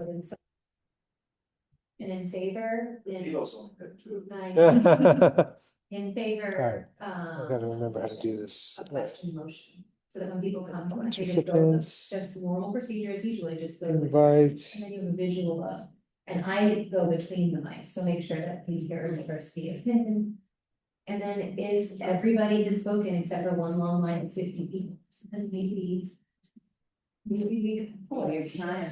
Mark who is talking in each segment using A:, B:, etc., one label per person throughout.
A: And in favor, in favor,
B: I gotta remember how to do this.
A: a question motion. So that when people come, I think
B: Participants.
A: just normal procedure as usually, just go.
B: Invite.
A: And then you have a visual of, and I go between the mics, so make sure that we hear the first Steve. And then if everybody has spoken except for one long line of 50 people, then maybe we, oh, it's time.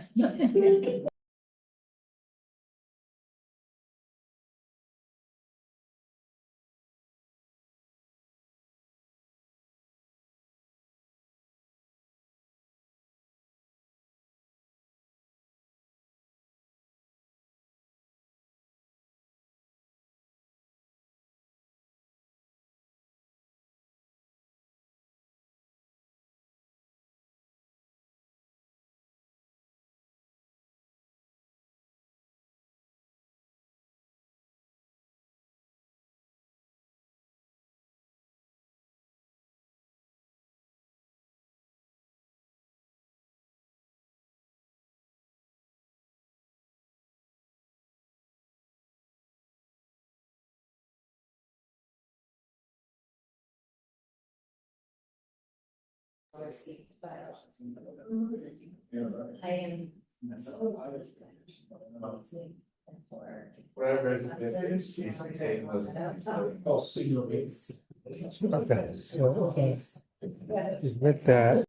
A: I am so.
B: I'll see you. Okay, so, admit that.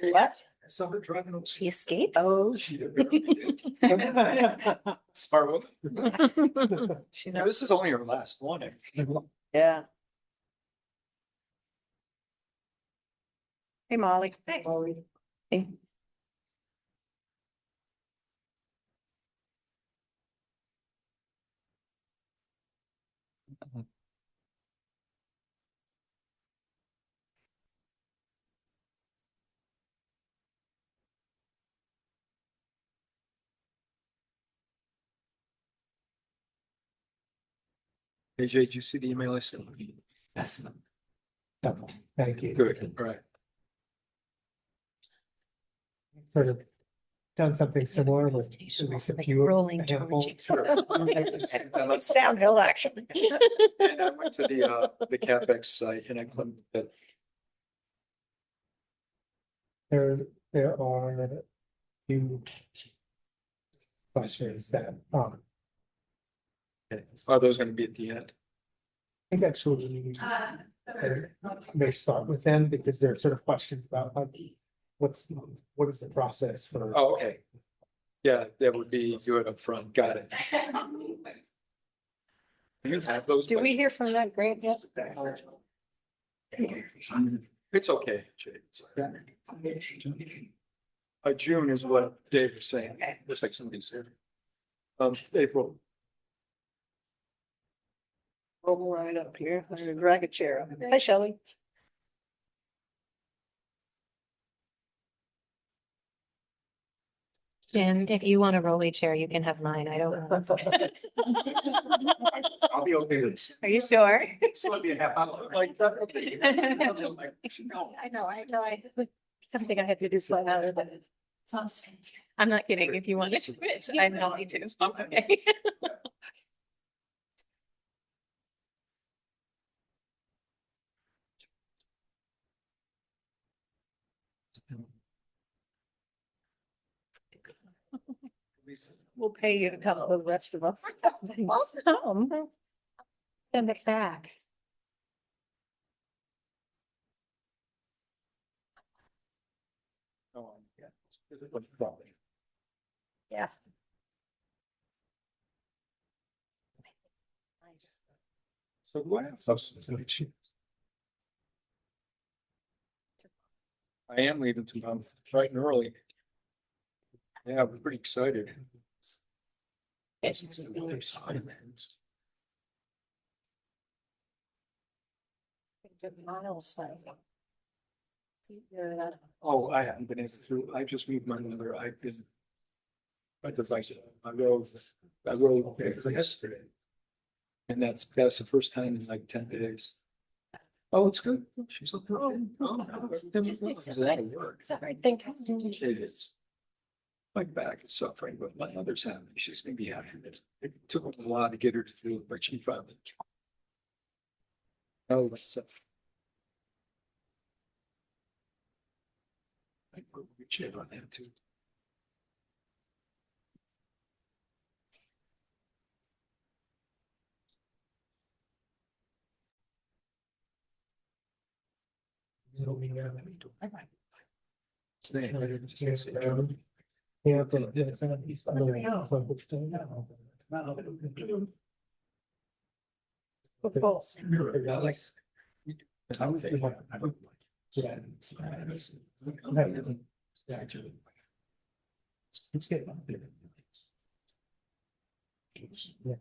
C: What?
D: Somebody driving.
C: She escaped?
D: Oh, she did. Smart woman.
C: She
D: Now,
C: knows.
D: this is only her last one.
C: Yeah. Hey, Molly.
A: Hey.
C: Hey.
D: Hey, Jay, did you see the email I sent?
B: Yes. Thank you.
D: Good, all right.
B: Sort of done something similar with at least a few.
C: Rolling
B: a handful.
C: It's downhill, actually.
D: And I went to the CapEx site and I clicked that.
B: There are a few questions that,
D: Are those gonna be at the end?
B: I think actually may start with them because there are sort of questions about like, what is the process for?
D: Oh, okay. Yeah, that would be good up front. Got it. Do you have those?
C: Did we hear from that grant yet?
D: It's okay. Jay. It's okay. June is what Dave was saying.
C: Okay.
D: Looks like somebody's here. April.
C: Roll right up here. I'm gonna drag a chair up. Hi, Shelley.
E: Jim, if you want a rolly chair, you can have mine. I don't.
D: I'll be okay with this.
E: Are you sure?
D: It's gonna be a half hour. Like,
E: I know.
C: something I had to do flat out of it.
E: I'm not kidding. If you want to, I'm going to. Okay.
C: We'll pay you to come for the rest of us.
E: Welcome. Send it back.
D: Oh, yeah.
C: Yeah.
D: So do I have substance? I am leaving tomorrow, bright and early. Yeah, I'm pretty excited. Oh, I haven't been able to, I just moved my mother, I've been. My device, I rode yesterday. And that's the first time in like 10 days. Oh, it's good. She's okay. It's a lot of work.
E: Sorry, thank you.
D: It is. My back is suffering, but my mother's happy. She's gonna be happy. It took a while to get her to do it, but she finally. Oh, that's. I put a good chip on that too.
B: Yeah. Yeah.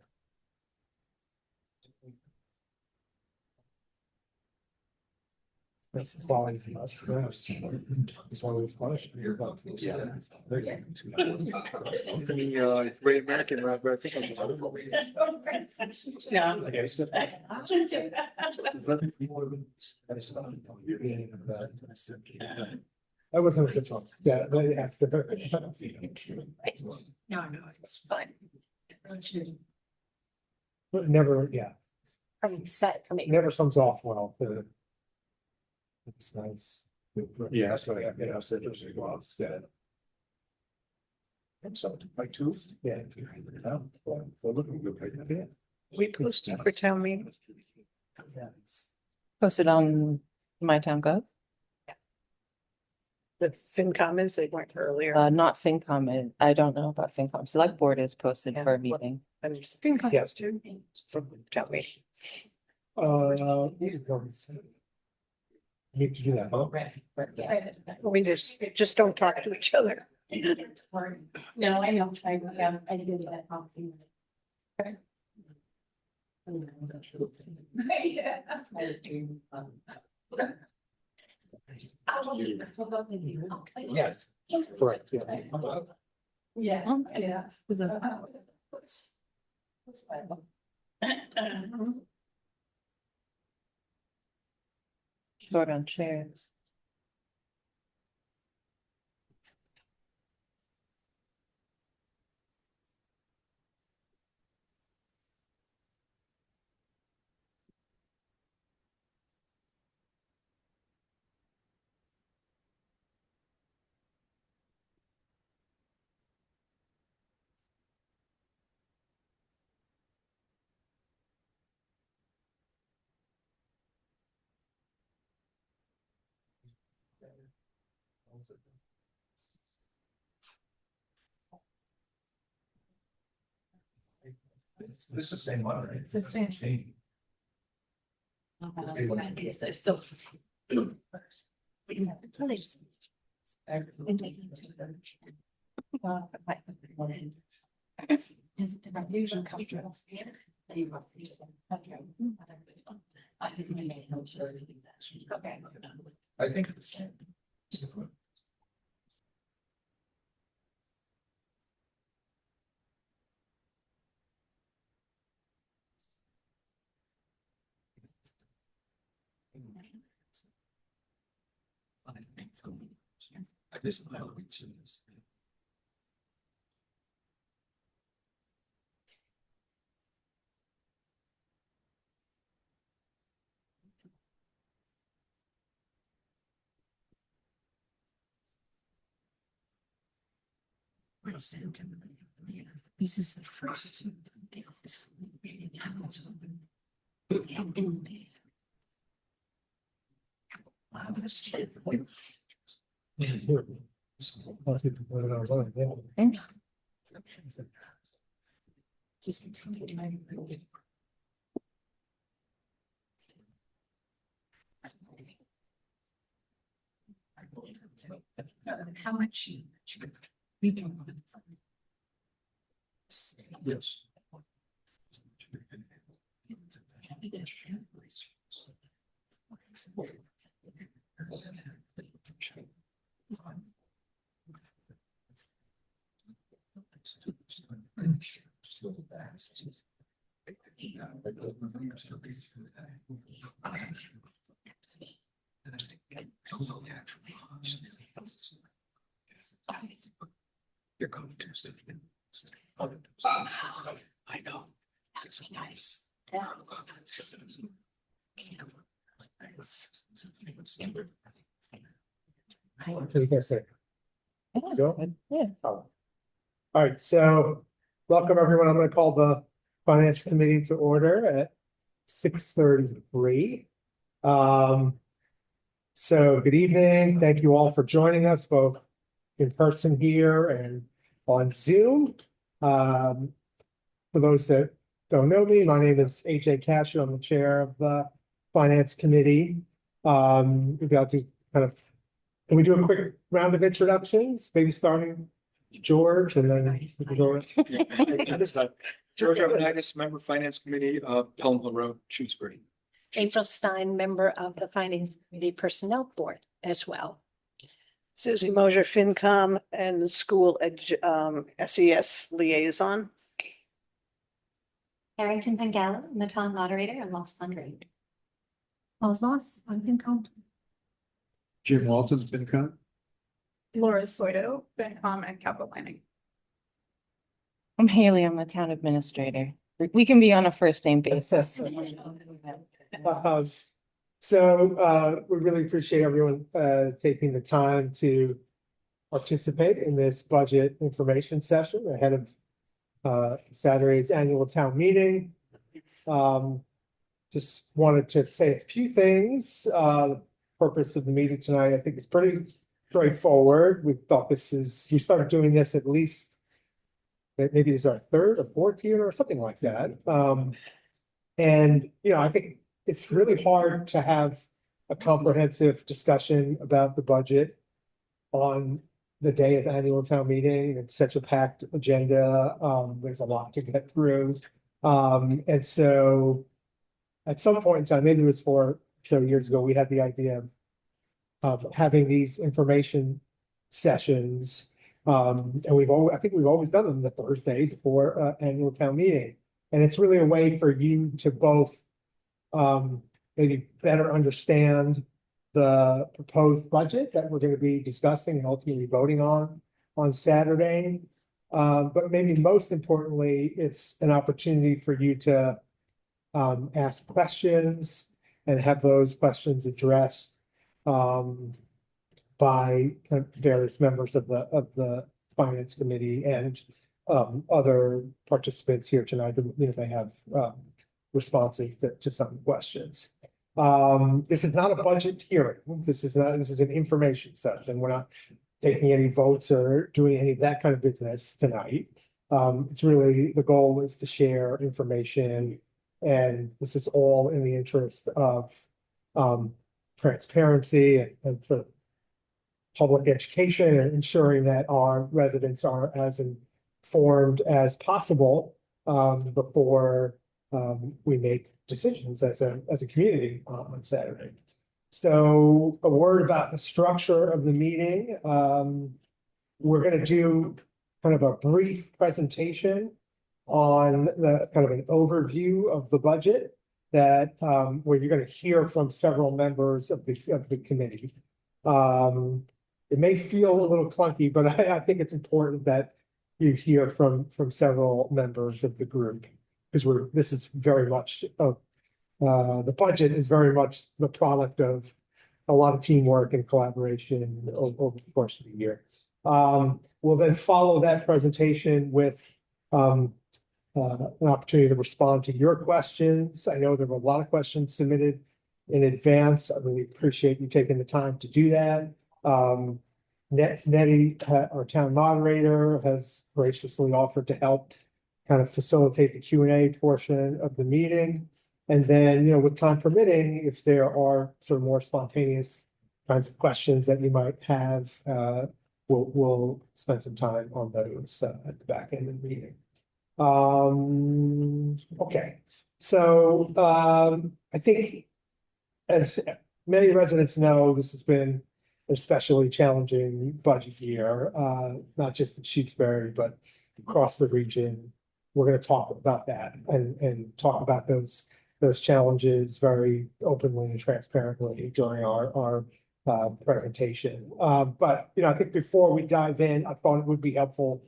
B: That's the quality. It's one of those questions.
D: Yeah. The Great American Rock, but I think I'm just.
E: No.
B: That wasn't a good song. Yeah, they have to.
E: No, it's fine.
B: But never, yeah,
E: I'm set for me.
B: never comes off well. It's nice.
D: Yeah, so yeah, so there's a lot. Yeah. I'm sorry, my tooth.
B: Yeah.
D: Well, looking good. Yeah.
C: We posted for town meeting.
E: Posted on my town gov,
C: The FinCom is, they weren't earlier.
E: not FinCom. I don't know about FinCom. Select board is posted for a meeting.
C: And there's FinCom
B: Yes.
C: too. From town meeting.
B: Need to do that, huh?
C: We just don't talk to each other.
F: No, I know, I did that. I was doing.
B: Yes. Correct, yeah.
F: Yeah, yeah.
E: Short on chairs.
D: This is the same one, right?
F: It's the same. I still. His diffusion comes from. Okay.
D: I think it's. This is my own service.
F: This is the first. Just the time. How much?
D: Yes. You're going Tuesday. I know.
F: That'd be nice.
B: What do you guys say?
F: Yeah.
B: Go ahead.
F: Yeah.
B: All right, so welcome everyone. I'm going to call the Finance Committee to order at 6:33. So good evening. Thank you all for joining us both in person here and on Zoom. For those that don't know me, my name is AJ Cash. I'm the chair of the Finance Committee. We've got to kind of, can we do a quick round of introductions, maybe starting George and then we can go.
D: George Avanitis, member Finance Committee of Pelham Hill Road, Shutesbury.
F: April Stein, member of the Finance Committee Personnel Board as well.
C: Susie Mosier, FinCom and the school SES liaison.
G: Harrington Pangala, the town moderator and Lost Fundraiser.
F: Lost, I can count.
D: Jim Walton's been come.
H: Laura Soito, FinCom and Capital Planning.
E: I'm Haley, I'm the town administrator. We can be on a first name basis.
B: We really appreciate everyone taking the time to participate in this budget information session ahead of Saturday's annual town meeting. Just wanted to say a few things. Purpose of the meeting tonight, I think, is pretty straightforward. We thought we started doing this at least maybe it's our third or fourth year or something like that. And I think it's really hard to have a comprehensive discussion about the budget on the day of annual town meeting. It's such a packed agenda. There's a lot to get through. And so at some point in time, maybe it was 4 or so years ago, we had the idea of having these information sessions. And I think we've always done them the Thursday before annual town meeting. And it's really a way for you to both maybe better understand the proposed budget that we're going to be discussing and ultimately voting on Saturday. But maybe most importantly, it's an opportunity for you to ask questions and have those questions addressed by various members of the Finance Committee and other participants here tonight who may have responses to some questions. This is not a budget hearing. This is an information session. We're not taking any votes or doing any of that kind of business tonight. It's really, the goal is to share information, and this is all in the interest of transparency and sort of public education and ensuring that our residents are as informed as possible before we make decisions as a community on Saturday. So a word about the structure of the meeting. We're going to do kind of a brief presentation on the kind of an overview of the budget that where you're going to hear from several members of the committee. it may feel a little clunky, but I think it's important that you hear from several members of the group. Because this is very much the budget is very much the product of a lot of teamwork and collaboration over the course of the year. We'll then follow that presentation with an opportunity to respond to your questions. I know there were a lot of questions submitted in advance. I really appreciate you taking the time to do that. Nettie, our town moderator, has graciously offered to help kind of facilitate the Q&A portion of the meeting. And then, with time permitting, if there are sort of more spontaneous kinds of questions that you might have, we'll spend some time on those at the back end of the meeting. Okay, so I think as many residents know, this has been an especially challenging budget year, not just in Shutesbury, but across the region. We're going to talk about that and talk about those challenges very openly and transparently during our presentation. But I think before we dive in, I thought it would be helpful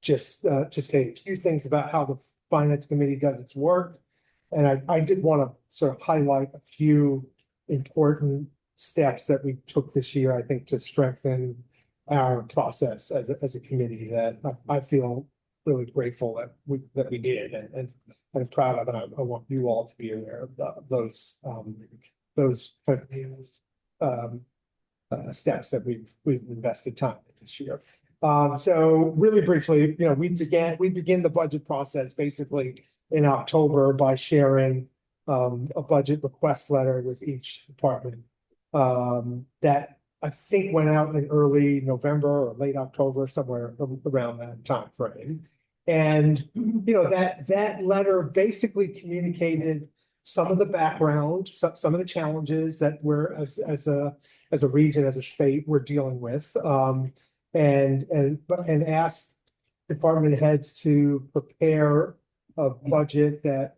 B: just to say a few things about how the Finance Committee does its work. And I did want to sort of highlight a few important steps that we took this year, I think, to strengthen our process as a committee that I feel really grateful that we did and proud of, and I want you all to be aware of those steps that we've invested time in this year. So really briefly, we begin the budget process basically in October by sharing a budget request letter with each department that I think went out in early November or late October, somewhere around that time frame. And that letter basically communicated some of the background, some of the challenges that we're as a region, as a state, we're dealing with, and asked department heads to prepare a budget that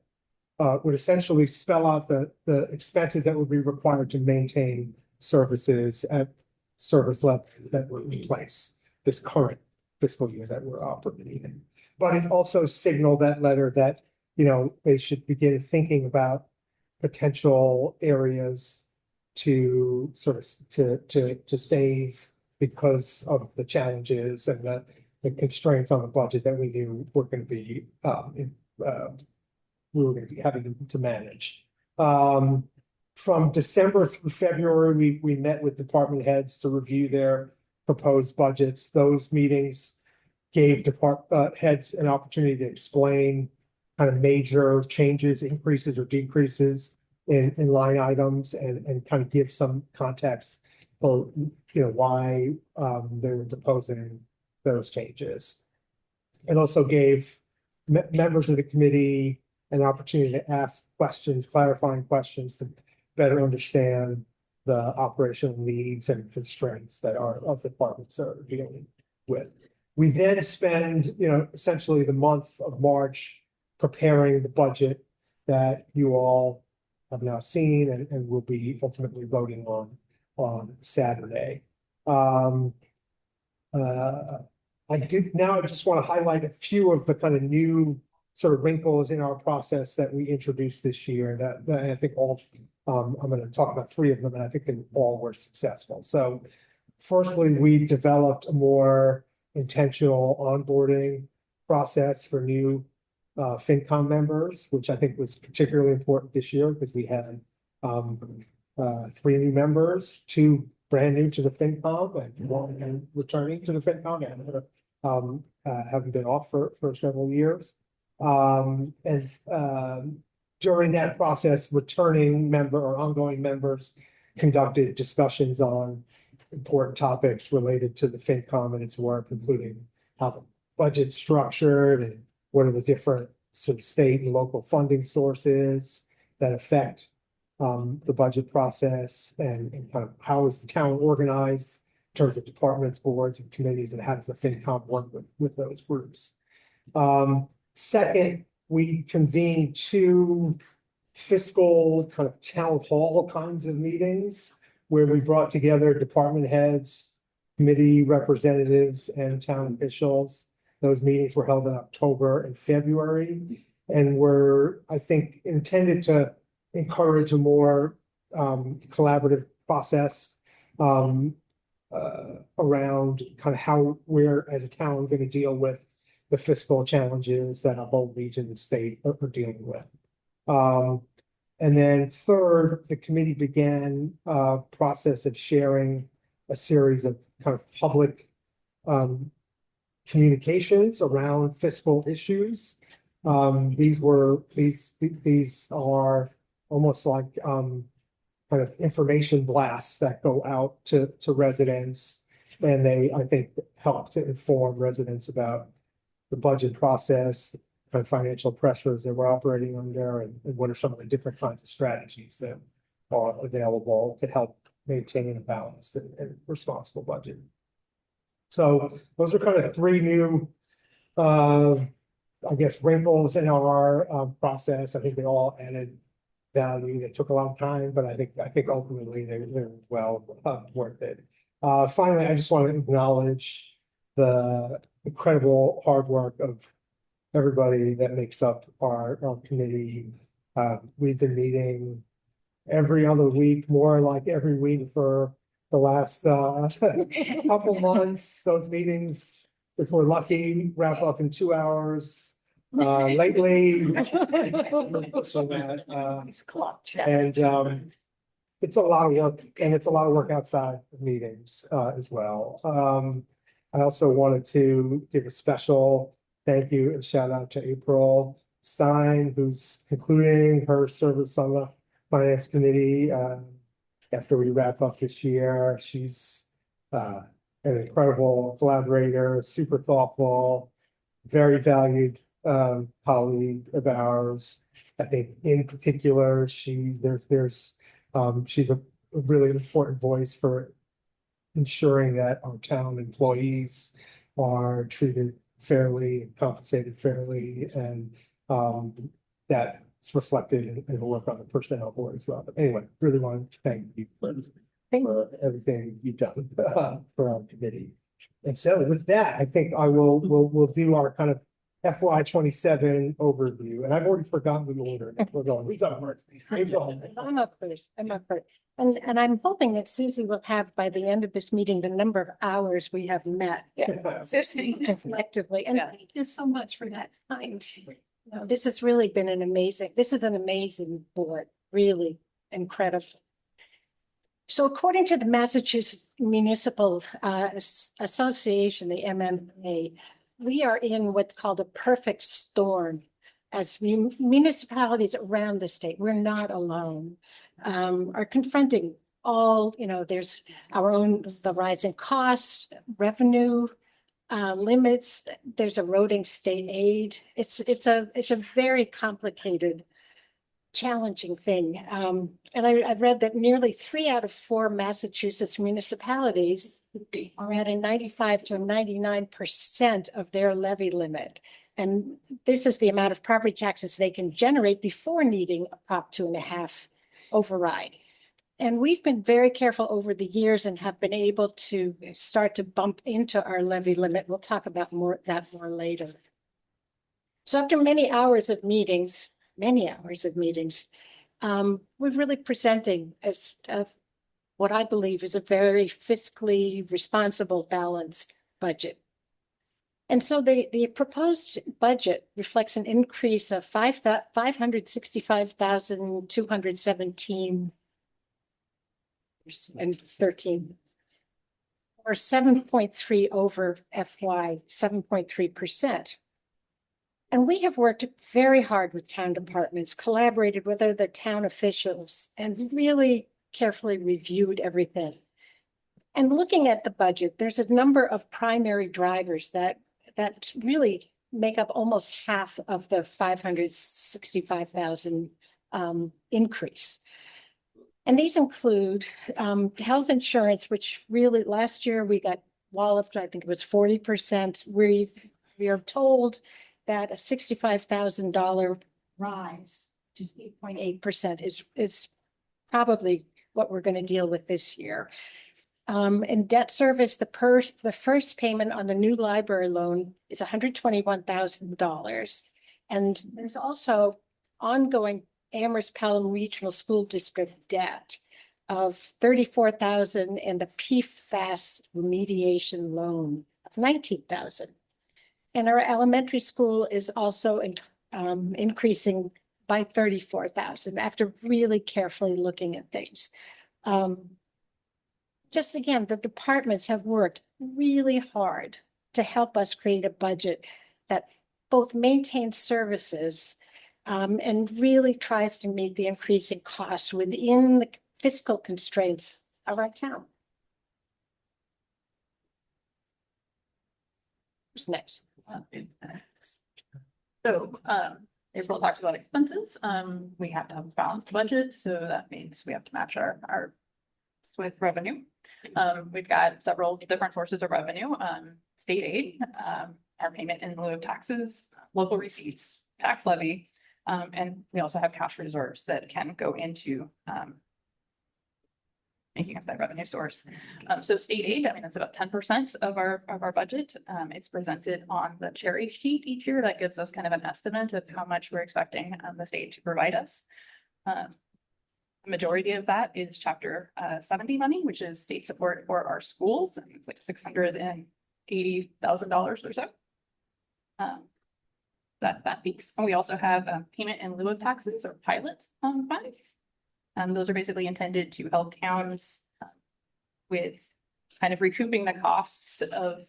B: would essentially spell out the expenses that would be required to maintain services at service levels that were in place this current fiscal year that we're operating in. But it also signaled that letter that, they should begin thinking about potential areas to sort of to save because of the challenges and the constraints on the budget that we knew were going to be we were going to be having to manage. From December through February, we met with department heads to review their proposed budgets. Those meetings gave department heads an opportunity to explain kind of major changes, increases or decreases in line items and kind of give some context for why they were proposing those changes. And also gave members of the committee an opportunity to ask questions, clarifying questions to better understand the operational needs and constraints that our departments are dealing with. We then spend, essentially the month of March preparing the budget that you all have now seen and will be ultimately voting on Saturday. I just want to highlight a few of the kind of new sort of wrinkles in our process that we introduced this year that I think all, I'm going to talk about three of them, and I think they all were successful. So firstly, we developed a more intentional onboarding process for new FinCom members, which I think was particularly important this year because we had 3 new members, 2 brand new to the FinCom and 1 returning to the FinCom and haven't been off for several years. During that process, returning member or ongoing members conducted discussions on important topics related to the FinCom and its work, including how the budget's structured and what are the different sort of state and local funding sources that affect the budget process and kind of how is the town organized in terms of departments, boards, and committees, and how does the FinCom work with those groups. Second, we convened 2 fiscal kind of town hall kinds of meetings where we brought together department heads, committee representatives and town officials. Those meetings were held in October and February and were, I think, intended to encourage a more collaborative process around kind of how we're, as a town, going to deal with the fiscal challenges that our whole region and state are dealing with. And then third, the committee began a process of sharing a series of kind of public communications around fiscal issues. These are almost like kind of information blasts that go out to residents. And they, I think, help to inform residents about the budget process, kind of financial pressures that we're operating under, and what are some of the different kinds of strategies that are available to help maintain a balanced and responsible budget. So those are kind of three new, I guess, wrinkles in our process. I think they all added value. They took a lot of time, but I think ultimately they're well worth it. Finally, I just want to acknowledge the incredible hard work of everybody that makes up our committee. We've been meeting every other week, more like every week for the last couple months. Those meetings, if we're lucky, wrap up in 2 hours. Lately, so that,
C: It's clock check.
B: and it's a lot of work, and it's a lot of work outside of meetings as well. I also wanted to give a special thank you and shout out to April Stein, who's concluding her service on the Finance Committee after we wrap up this year. She's an incredible collaborator, super thoughtful, very valued colleague of ours. I think in particular, she's a really important voice for ensuring that our town employees are treated fairly, compensated fairly, and that's reflected in the work on the personnel board as well. But anyway, really want to thank you for everything you've done for our committee. And so with that, I think we'll do our kind of FY27 overview, and I've already forgotten the order. We're going. Who's up first? April.
F: I'm up first. And I'm hoping that Susie will have by the end of this meeting, the number of hours we have met collectively. And thank you so much for that kind. This has really been an amazing board, really incredible. So according to the Massachusetts Municipal Association, the MMA, we are in what's called a perfect storm as municipalities around the state. We're not alone, are confronting all, there's the rising costs, revenue limits, there's eroding state aid. It's a very complicated, challenging thing. And I've read that nearly 3 out of 4 Massachusetts municipalities are at a 95 to 99% of their levy limit. And this is the amount of property taxes they can generate before needing a Prop 2.5 override. And we've been very careful over the years and have been able to start to bump into our levy limit. We'll talk about that more later. So after many hours of meetings, we're really presenting as what I believe is a very fiscally responsible, balanced budget. And so the proposed budget reflects an increase of $565,217 and 13, or 7.3 over FY, 7.3%. And we have worked very hard with town departments, collaborated with other town officials, and really carefully reviewed everything. And looking at the budget, there's a number of primary drivers that really make up almost half of the 565,000 increase. And these include health insurance, which really last year we got walloped, I think it was 40%. We are told that a $65,000 rise, which is 8.8%, is probably what we're going to deal with this year. In debt service, the first payment on the new library loan is $121,000. And there's also ongoing Amherst Pelham Regional School District debt of $34,000 and the PFAS remediation loan of $19,000. And our elementary school is also increasing by $34,000 after really carefully looking at things. Just again, the departments have worked really hard to help us create a budget that both maintains services and really tries to meet the increasing costs within the fiscal constraints of our town. Who's next?
H: So, April talked about expenses. We have to have a balanced budget, so that means we have to match our with revenue. We've got several different sources of revenue, state aid, our payment in lieu of taxes, local receipts, tax levy, and we also have cash reserves that can go into making up that revenue source. So state aid, I mean, that's about 10% of our budget. It's presented on the cherry sheet each year. That gives us kind of an estimate of how much we're expecting the state to provide us. The majority of that is Chapter 70 money, which is state support for our schools. It's like $680,000 or so. That peaks. And we also have payment in lieu of taxes or pilot funds. Those are basically intended to help towns with kind of recouping the costs of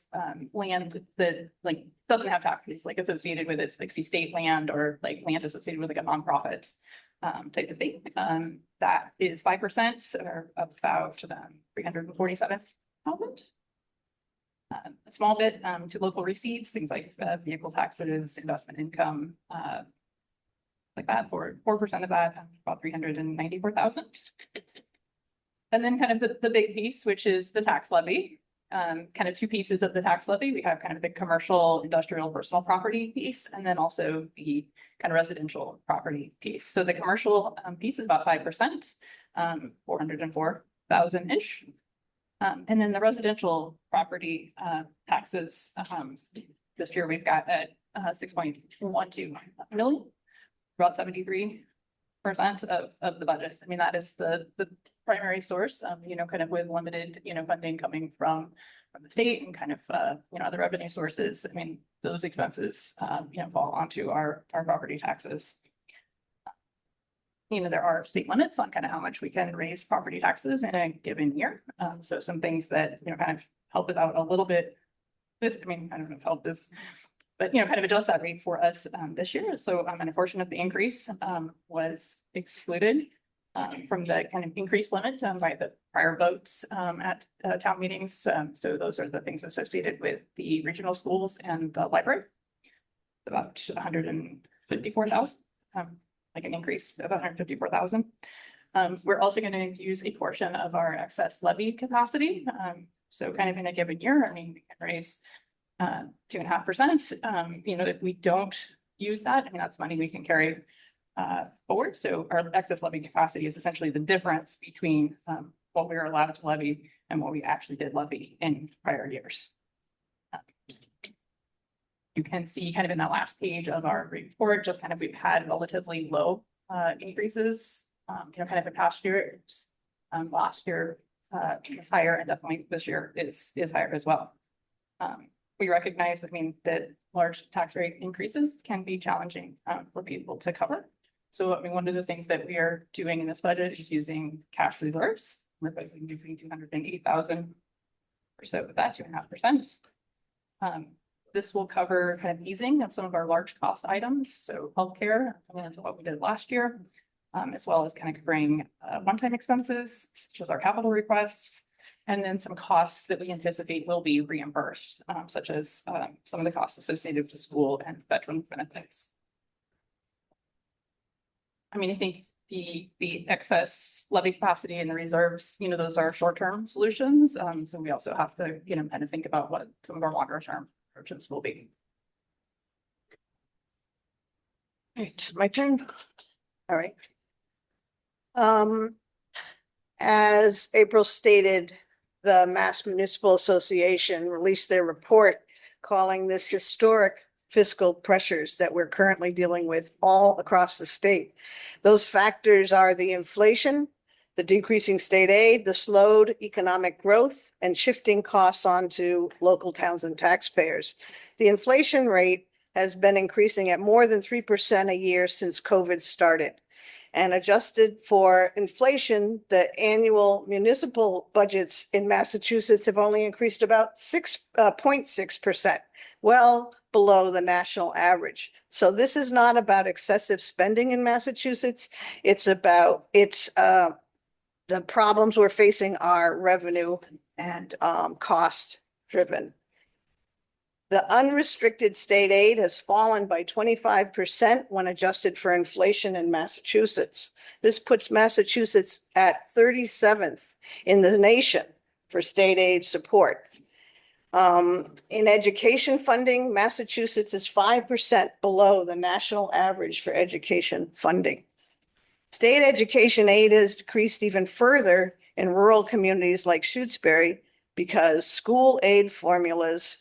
H: land that like doesn't have taxes like associated with it, like state land or like land associated with like a nonprofit type of thing. That is 5% or about $347,000. A small bit to local receipts, things like vehicle taxes, investment income, like that. For 4% of that, about $394,000. And then kind of the big piece, which is the tax levy. Kind of two pieces of the tax levy. We have kind of the commercial, industrial, personal property piece, and then also the kind of residential property piece. So the commercial piece is about 5%, 404,000-ish. And then the residential property taxes this year we've got at 6.12 million, about 73% of the budget. I mean, that is the primary source, kind of with limited, funding coming from the state and kind of, other revenue sources. I mean, those expenses, fall onto our property taxes. There are state limits on kind of how much we can raise property taxes in a given year. So some things that, kind of help us out a little bit. I don't know if help is, but, kind of adjust that rate for us this year. So and a portion of the increase was excluded from the kind of increase limit by the prior votes at town meetings. So those are the things associated with the regional schools and the library. About 154,000. Like an increase of 154,000. We're also going to use a portion of our excess levy capacity. So kind of in a given year, we can raise 2.5%. If we don't use that, that's money we can carry forward. So our excess levy capacity is essentially the difference between what we were allowed to levy and what we actually did levy in prior years. You can see kind of in that last page of our report, just kind of we've had relatively low increases, kind of in past years. Last year was higher, and definitely this year is higher as well. We recognize, that large tax rate increases can be challenging for people to cover. So one of the things that we are doing in this budget is using cash reserves. We're budgeting between 208,000 or so with that 2.5%. This will cover kind of easing of some of our large cost items. So healthcare, what we did last year, as well as kind of covering one-time expenses, such as our capital requests, and then some costs that we anticipate will be reimbursed, such as some of the costs associated with the school and veteran benefits. I think the excess levy capacity and the reserves, those are short-term solutions. So we also have to, kind of think about what some of our longer-term approaches will be.
C: Right, my turn. All right. As April stated, the Mass Municipal Association released their report calling this historic fiscal pressures that we're currently dealing with all across the state. Those factors are the inflation, the decreasing state aid, the slowed economic growth, and shifting costs onto local towns and taxpayers. The inflation rate has been increasing at more than 3% a year since COVID started. And adjusted for inflation, the annual municipal budgets in Massachusetts have only increased about 0.6%, well below the national average. So this is not about excessive spending in Massachusetts. It's about the problems we're facing are revenue and cost driven. The unrestricted state aid has fallen by 25% when adjusted for inflation in Massachusetts. This puts Massachusetts at 37th in the nation for state aid support. In education funding, Massachusetts is 5% below the national average for education funding. State education aid has decreased even further in rural communities like Shutesbury because school aid formulas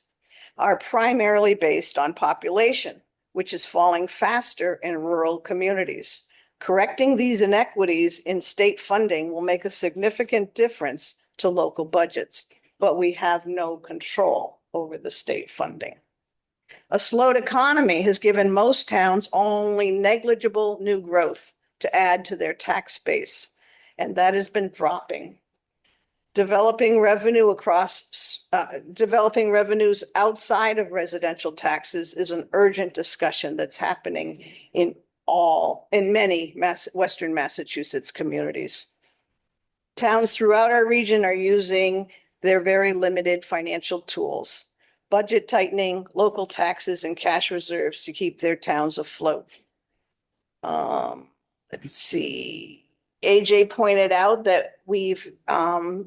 C: are primarily based on population, which is falling faster in rural communities. Correcting these inequities in state funding will make a significant difference to local budgets, but we have no control over the state funding. A slowed economy has given most towns only negligible new growth to add to their tax base, and that has been dropping. Developing revenues outside of residential taxes is an urgent discussion that's happening in many Western Massachusetts communities. Towns throughout our region are using their very limited financial tools, budget tightening, local taxes, and cash reserves to keep their towns afloat. Let's see. AJ pointed out that we've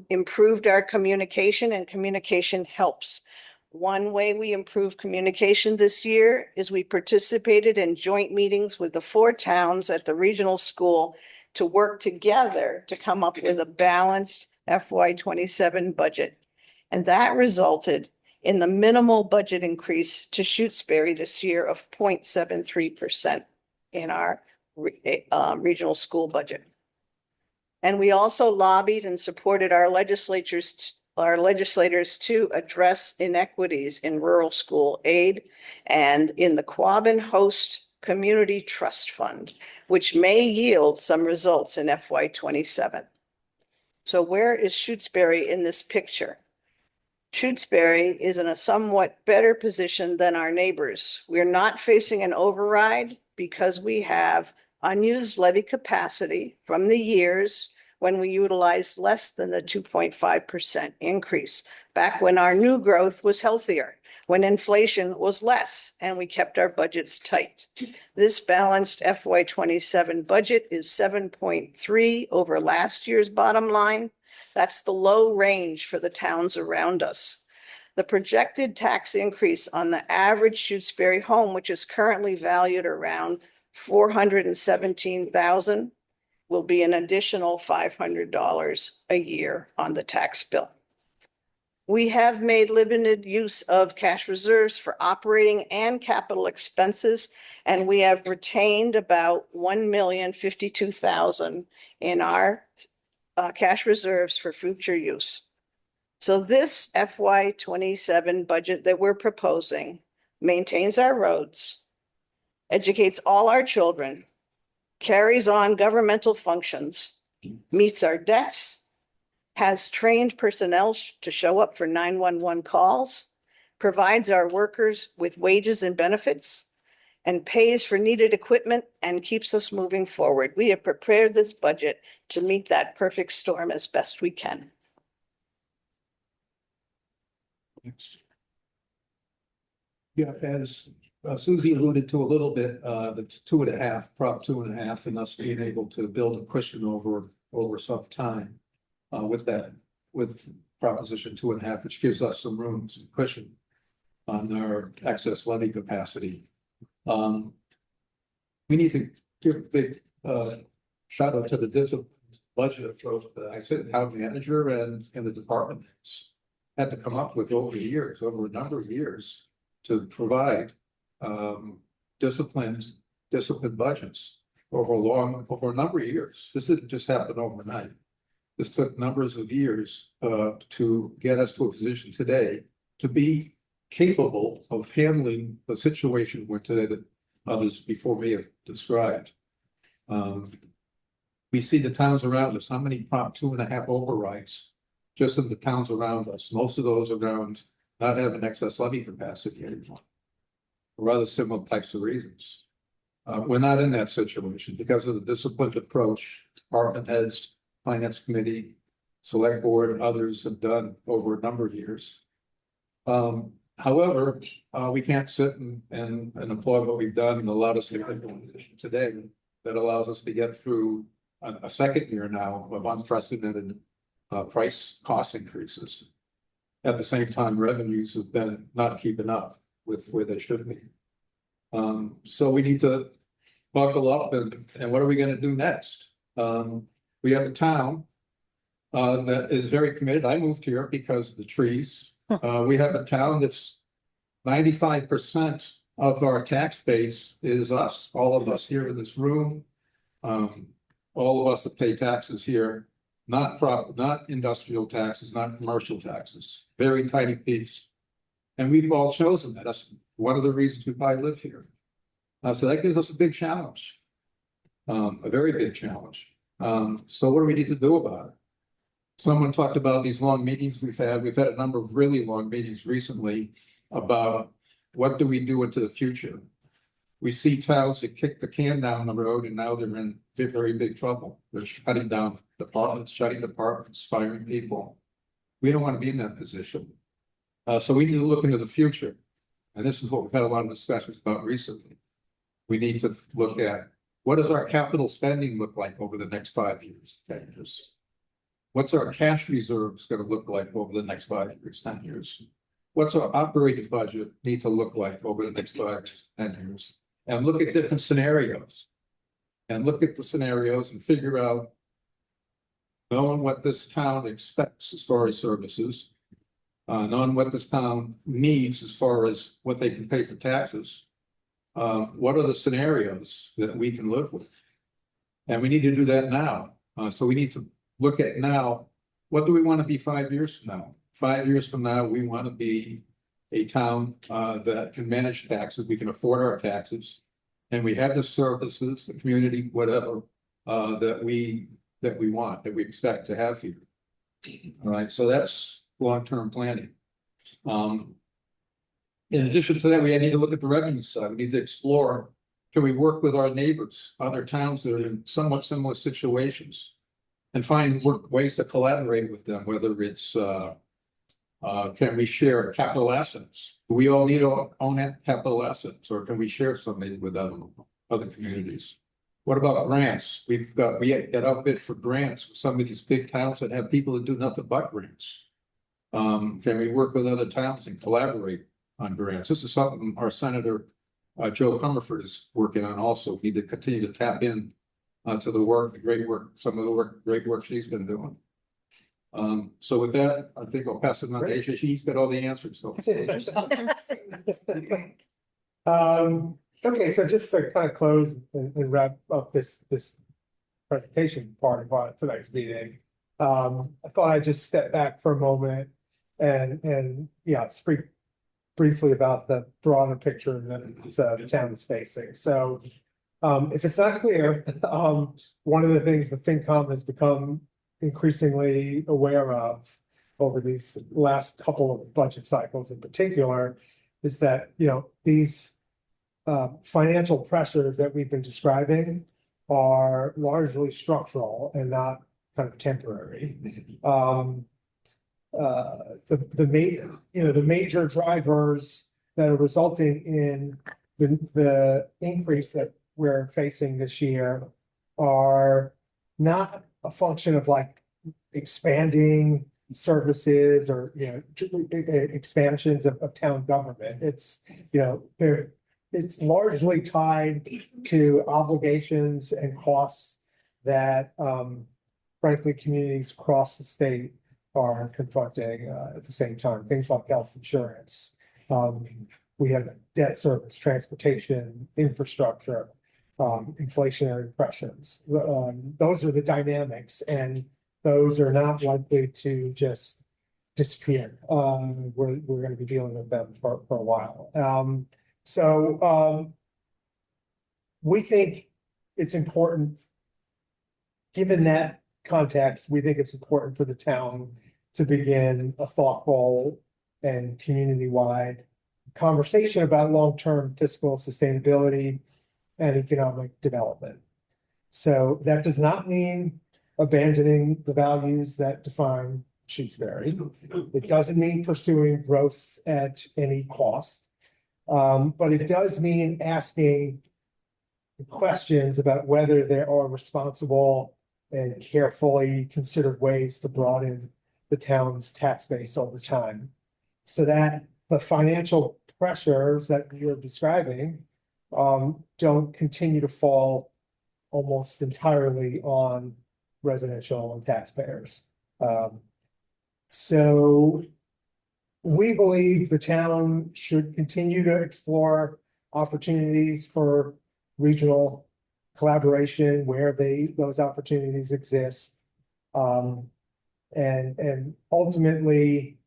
C: improved our communication, and communication helps. One way we improved communication this year is we participated in joint meetings with the 4 towns at the regional school to work together to come up with a balanced FY27 budget. And that resulted in the minimal budget increase to Shutesbury this year of 0.73% in our regional school budget. And we also lobbied and supported our legislators to address inequities in rural school aid and in the Quabbin Host Community Trust Fund, which may yield some results in FY27. So where is Shutesbury in this picture? Shutesbury is in a somewhat better position than our neighbors. We're not facing an override because we have unused levy capacity from the years when we utilized less than the 2.5% increase, back when our new growth was healthier, when inflation was less, and we kept our budgets tight. This balanced FY27 budget is 7.3 over last year's bottom line. That's the low range for the towns around us. The projected tax increase on the average Shutesbury home, which is currently valued around $417,000, will be an additional $500 a year on the tax bill. We have made limited use of cash reserves for operating and capital expenses, and we have retained about $1,052,000 in our cash reserves for future use. So this FY27 budget that we're proposing maintains our roads, educates all our children, carries on governmental functions, meets our debts, has trained personnel to show up for 911 calls, provides our workers with wages and benefits, and pays for needed equipment and keeps us moving forward. We have prepared this budget to meet that perfect storm as best we can.
I: Yeah, as Susie alluded to a little bit, the 2.5, Prop 2.5, and us being able to build a cushion over some time with Proposition 2.5, which gives us some room, some cushion on our excess levy capacity. We need to give a big shout out to the budget approach that I said, town manager and the department heads had to come up with over a number of years, to provide disciplined budgets over a number of years. This didn't just happen overnight. This took numbers of years to get us to a position today to be capable of handling the situation we're today that others before me have described. We see the towns around us, how many Prop 2.5 overrides just in the towns around us. Most of those around not having excess levy capacity anymore, or other similar types of reasons. We're not in that situation because of the disciplined approach department heads, finance committee, select board, and others have done over a number of years. However, we can't sit and applaud what we've done and allowed us to get into a position today that allows us to get through a second year now of unprecedented price cost increases. At the same time, revenues have been not keeping up with where they should be. So we need to buckle up and what are we going to do next? We have a town that is very committed. I moved here because of the trees. We have a town that's 95% of our tax base is us, all of us here in this room. All of us that pay taxes here, not industrial taxes, not commercial taxes, very tiny piece. And we've all chosen that. That's one of the reasons we probably live here. So that gives us a big challenge, a very big challenge. So what do we need to do about it? Someone talked about these long meetings we've had. We've had a number of really long meetings recently about what do we do into the future. We see towns that kick the can down the road and now they're in very big trouble. They're shutting down departments, firing people. We don't want to be in that position. So we need to look into the future. And this is what we've had a lot of discussions about recently. We need to look at what does our capital spending look like over the next 5 years, 10 years? What's our cash reserves going to look like over the next 5 years, 10 years? What's our operating budget need to look like over the next 5 to 10 years? And look at different scenarios. And look at the scenarios and figure out, knowing what this town expects as far as services, knowing what this town needs as far as what they can pay for taxes. What are the scenarios that we can live with? And we need to do that now. So we need to look at now, what do we want to be 5 years from now? 5 years from now, we want to be a town that can manage taxes, we can afford our taxes, and we have the services, the community, whatever, that we want, that we expect to have here. All right, so that's long-term planning. In addition to that, we need to look at the revenue side. We need to explore, can we work with our neighbors, other towns that are in somewhat similar situations, and find ways to collaborate with them, whether it's, can we share capital assets? Do we all need to own capital assets, or can we share something with other communities? What about grants? We get outbid for grants with some of these big towns that have people that do nothing but grants. Can we work with other towns and collaborate on grants? This is something our Senator Joe Comerford is working on also. We need to continue to tap in to the work, the great work, some of the great work she's been doing. So with that, I think I'll pass it on to Asia. She's got all the answers. So.
B: Okay, so just to kind of close and wrap up this presentation part of tonight's meeting, I thought I'd just step back for a moment and speak briefly about the broader picture that the town is facing. So if it's not clear, one of the things the FinCom has become increasingly aware of over these last couple of budget cycles in particular is that, these financial pressures that we've been describing are largely structural and not kind of temporary. The major drivers that are resulting in the increase that we're facing this year are not a function of like expanding services or expansions of town government. It's largely tied to obligations and costs that frankly, communities across the state are confronting at the same time, things like health insurance. We have debt service, transportation, infrastructure, inflationary pressures. Those are the dynamics, and those are not likely to just disappear. We're going to be dealing with them for a while. We think it's important, given that context, we think it's important for the town to begin a thoughtful and community-wide conversation about long-term fiscal sustainability and economic development. So that does not mean abandoning the values that define Shutesbury. It doesn't mean pursuing growth at any cost. But it does mean asking questions about whether there are responsible and carefully considered ways to broaden the town's tax base over time, so that the financial pressures that you're describing don't continue to fall almost entirely on residential and taxpayers. So we believe the town should continue to explore opportunities for regional collaboration where those opportunities exist. And ultimately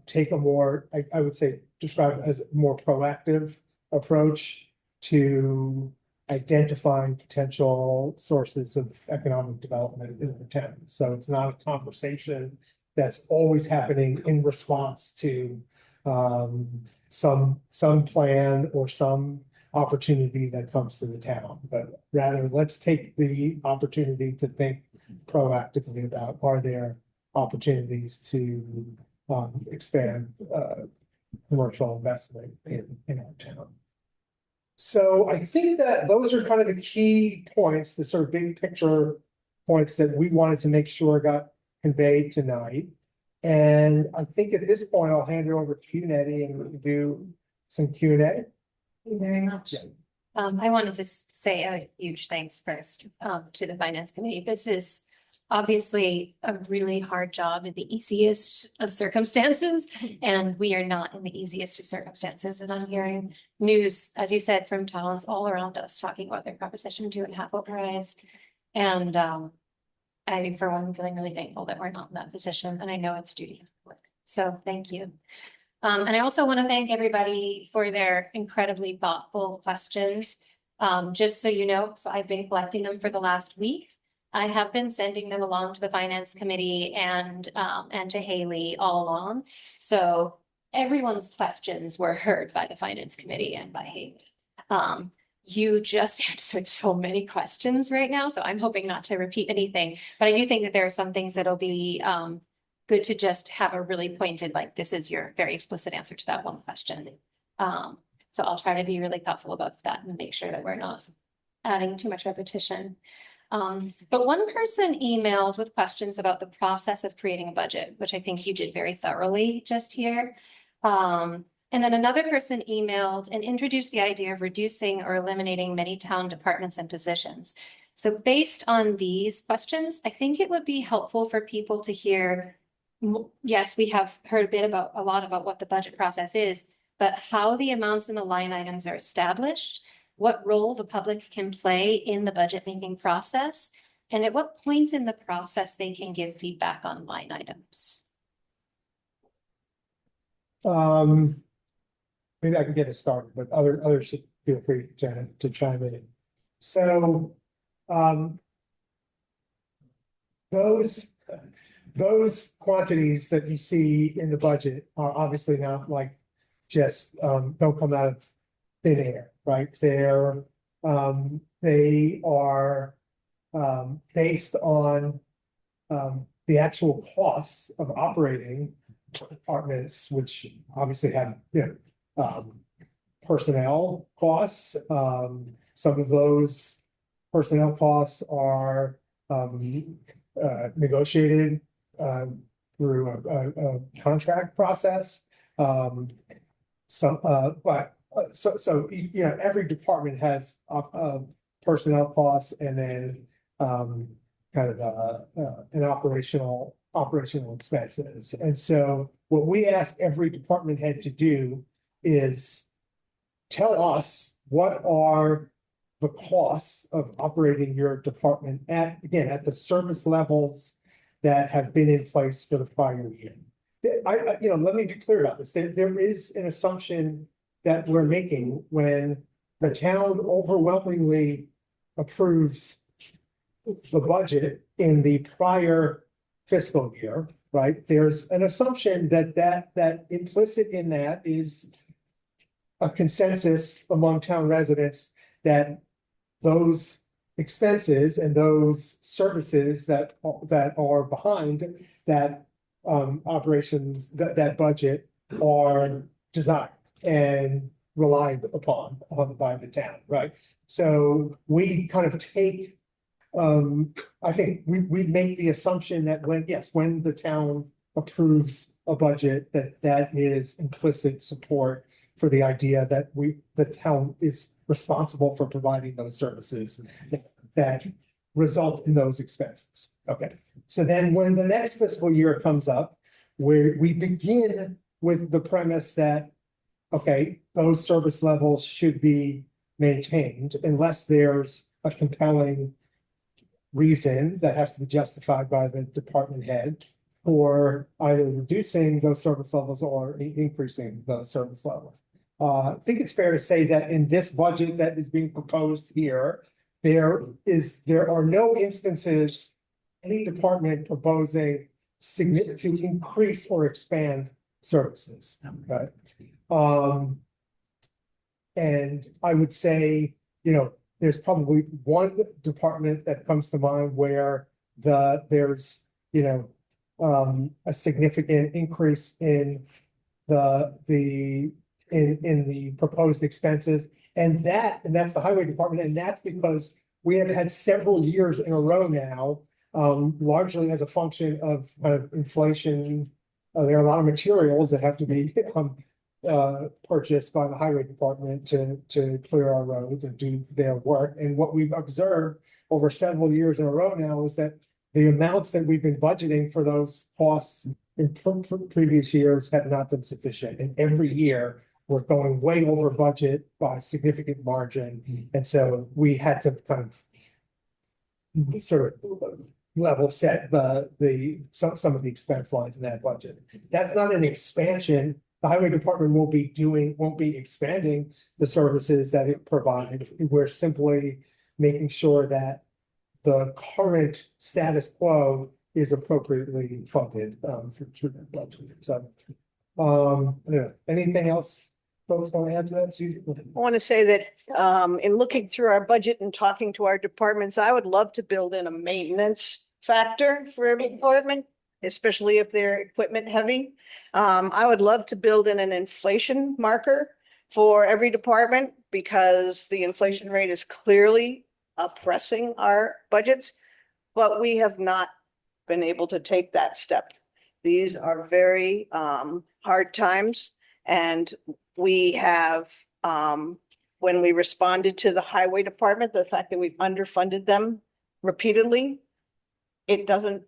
B: take a more, I would say, describe it as a more proactive approach to identifying potential sources of economic development in the town. So it's not a conversation that's always happening in response to some plan or some opportunity that comes to the town, but rather let's take the opportunity to think proactively about, are there opportunities to expand commercial investment in our town. So I think that those are kind of the key points, the sort of big picture points that we wanted to make sure got conveyed tonight. And I think at this point, I'll hand it over to you, Nettie, and we can do some Q&A.
G: Thank you very much.
B: Yeah.
G: I wanted to say a huge thanks first to the Finance Committee. This is obviously a really hard job in the easiest of circumstances, and we are not in the easiest of circumstances. And I'm hearing news, as you said, from towns all around us talking about their Proposition 2.5 overrides. And I, for one, am feeling really thankful that we're not in that position, and I know it's duty of work. So thank you. And I also want to thank everybody for their incredibly thoughtful questions. Just so you know, so I've been collecting them for the last week. I have been sending them along to the Finance Committee and to Haley all along. So everyone's questions were heard by the Finance Committee and by Haley. You just answered so many questions right now, so I'm hoping not to repeat anything. But I do think that there are some things that'll be good to just have a really pointed, like, this is your very explicit answer to that one question. So I'll try to be really thoughtful about that and make sure that we're not adding too much repetition. But one person emailed with questions about the process of creating a budget, which I think you did very thoroughly just here. And then another person emailed and introduced the idea of reducing or eliminating many town departments and positions. So based on these questions, I think it would be helpful for people to hear, yes, we have heard a lot about what the budget process is, but how the amounts and the line items are established, what role the public can play in the budget making process, and at what points in the process they can give feedback on line items.
B: Maybe I can get it started, but others should feel free to chime in. So those quantities that you see in the budget are obviously not like just don't come out of thin air, right? They are based on the actual costs of operating departments, which obviously have, personnel costs. Some of those personnel costs are negotiated through a contract process. So every department has personnel costs and then kind of an operational expenses. And so what we ask every department head to do is tell us what are the costs of operating your department at, again, at the service levels that have been in place for the prior year. Let me be clear about this. There is an assumption that we're making when the town overwhelmingly approves the budget in the prior fiscal year, right? There's an assumption that implicit in that is a consensus among town residents that those expenses and those services that are behind that operations, that budget are designed and relied upon by the town, right? So we kind of take, I think we make the assumption that when the town approves a budget, that is implicit support for the idea that the town is responsible for providing those services that result in those expenses. Okay, so then when the next fiscal year comes up, we begin with the premise that, okay, those service levels should be maintained unless there's a compelling reason that has to be justified by the department head for either reducing those service levels or increasing those service levels. I think it's fair to say that in this budget that is being proposed here, there are no instances, any department proposing to increase or expand services, right? And I would say, there's probably one department that comes to mind where there's a significant increase in the proposed expenses, and that's the highway department, and that's because we have had several years in a row now, largely as a function of inflation. There are a lot of materials that have to be purchased by the highway department to clear our roads and do their work. And what we've observed over several years in a row now is that the amounts that we've been budgeting for those costs in previous years have not been sufficient. And every year we're going way over budget by a significant margin. And so we had to kind of sort of level set some of the expense lines in that budget. That's not an expansion. The highway department won't be expanding the services that it provides. We're simply making sure that the current status quo is appropriately funded through that budget. So, anything else folks want to add to that, Susie?
C: I want to say that in looking through our budget and talking to our departments, I would love to build in a maintenance factor for every department, especially if they're equipment heavy. I would love to build in an inflation marker for every department because the inflation rate is clearly oppressing our budgets, but we have not been able to take that step. These are very hard times, and we have, when we responded to the highway department, the fact that we've underfunded them repeatedly, it doesn't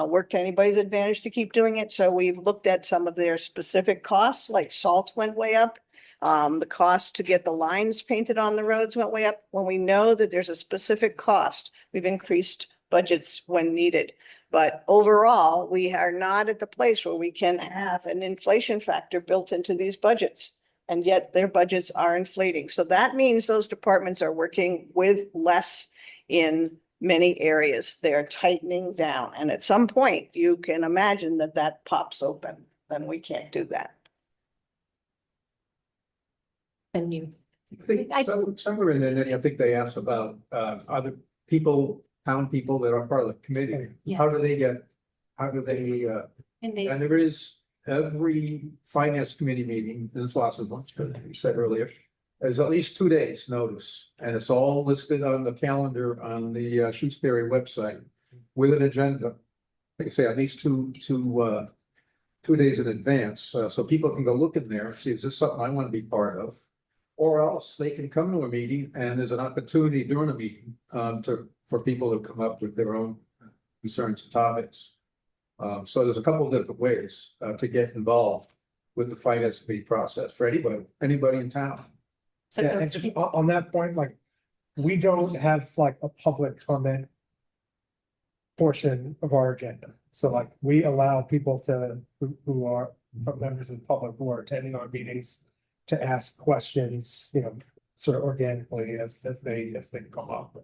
C: work to anybody's advantage to keep doing it. So we've looked at some of their specific costs, like salt went way up. The cost to get the lines painted on the roads went way up. When we know that there's a specific cost, we've increased budgets when needed. But overall, we are not at the place where we can have an inflation factor built into these budgets. And yet their budgets are inflating. So that means those departments are working with less in many areas. They are tightening down. And at some point, you can imagine that pops open. Then we can't do that. And you.
I: I think somewhere in there, I think they asked about other people, town people that are part of the committee.
G: Yes.
I: How do they,
G: And they,
I: and there is every finance committee meeting, there's lots of them, as you said earlier. There's at least 2 days notice, and it's all listed on the calendar on the Shutesbury website with an agenda. Like I say, at least two days in advance, so people can go look in there and see, is this something I want to be part of? Or else they can come to a meeting and there's an opportunity during a meeting to for people to come up with their own concerns and topics. So there's a couple of different ways to get involved with the finance committee process for anybody in town.
G: So
B: Yeah, and just on that point, like, we don't have like a public comment portion of our agenda. So like, we allow people who are members of the public who are attending our meetings to ask questions, you know, sort of organically as they come up.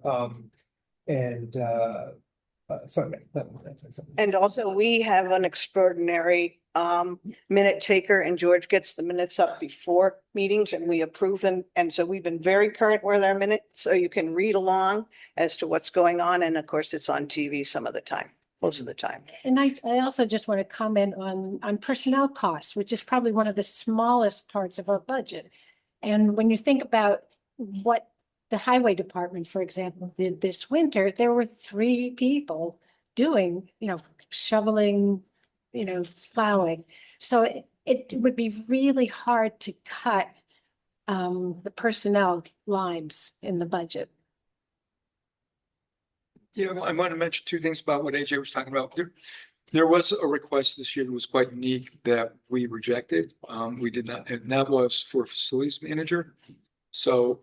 B: Sorry.
C: And also, we have an extraordinary minute taker, and George gets the minutes up before meetings and we approve them. And so we've been very current with our minutes, so you can read along as to what's going on. And of course, it's on TV some of the time, most of the time.
F: And I also just want to comment on personnel costs, which is probably one of the smallest parts of our budget. And when you think about what the highway department, for example, did this winter, there were 3 people doing, you know, shoveling, you know, plowing. So it would be really hard to cut the personnel lines in the budget.
D: Yeah, well, I want to mention 2 things about what AJ was talking about. There was a request this year that was quite unique that we rejected. We did not, and that was for a facilities manager. So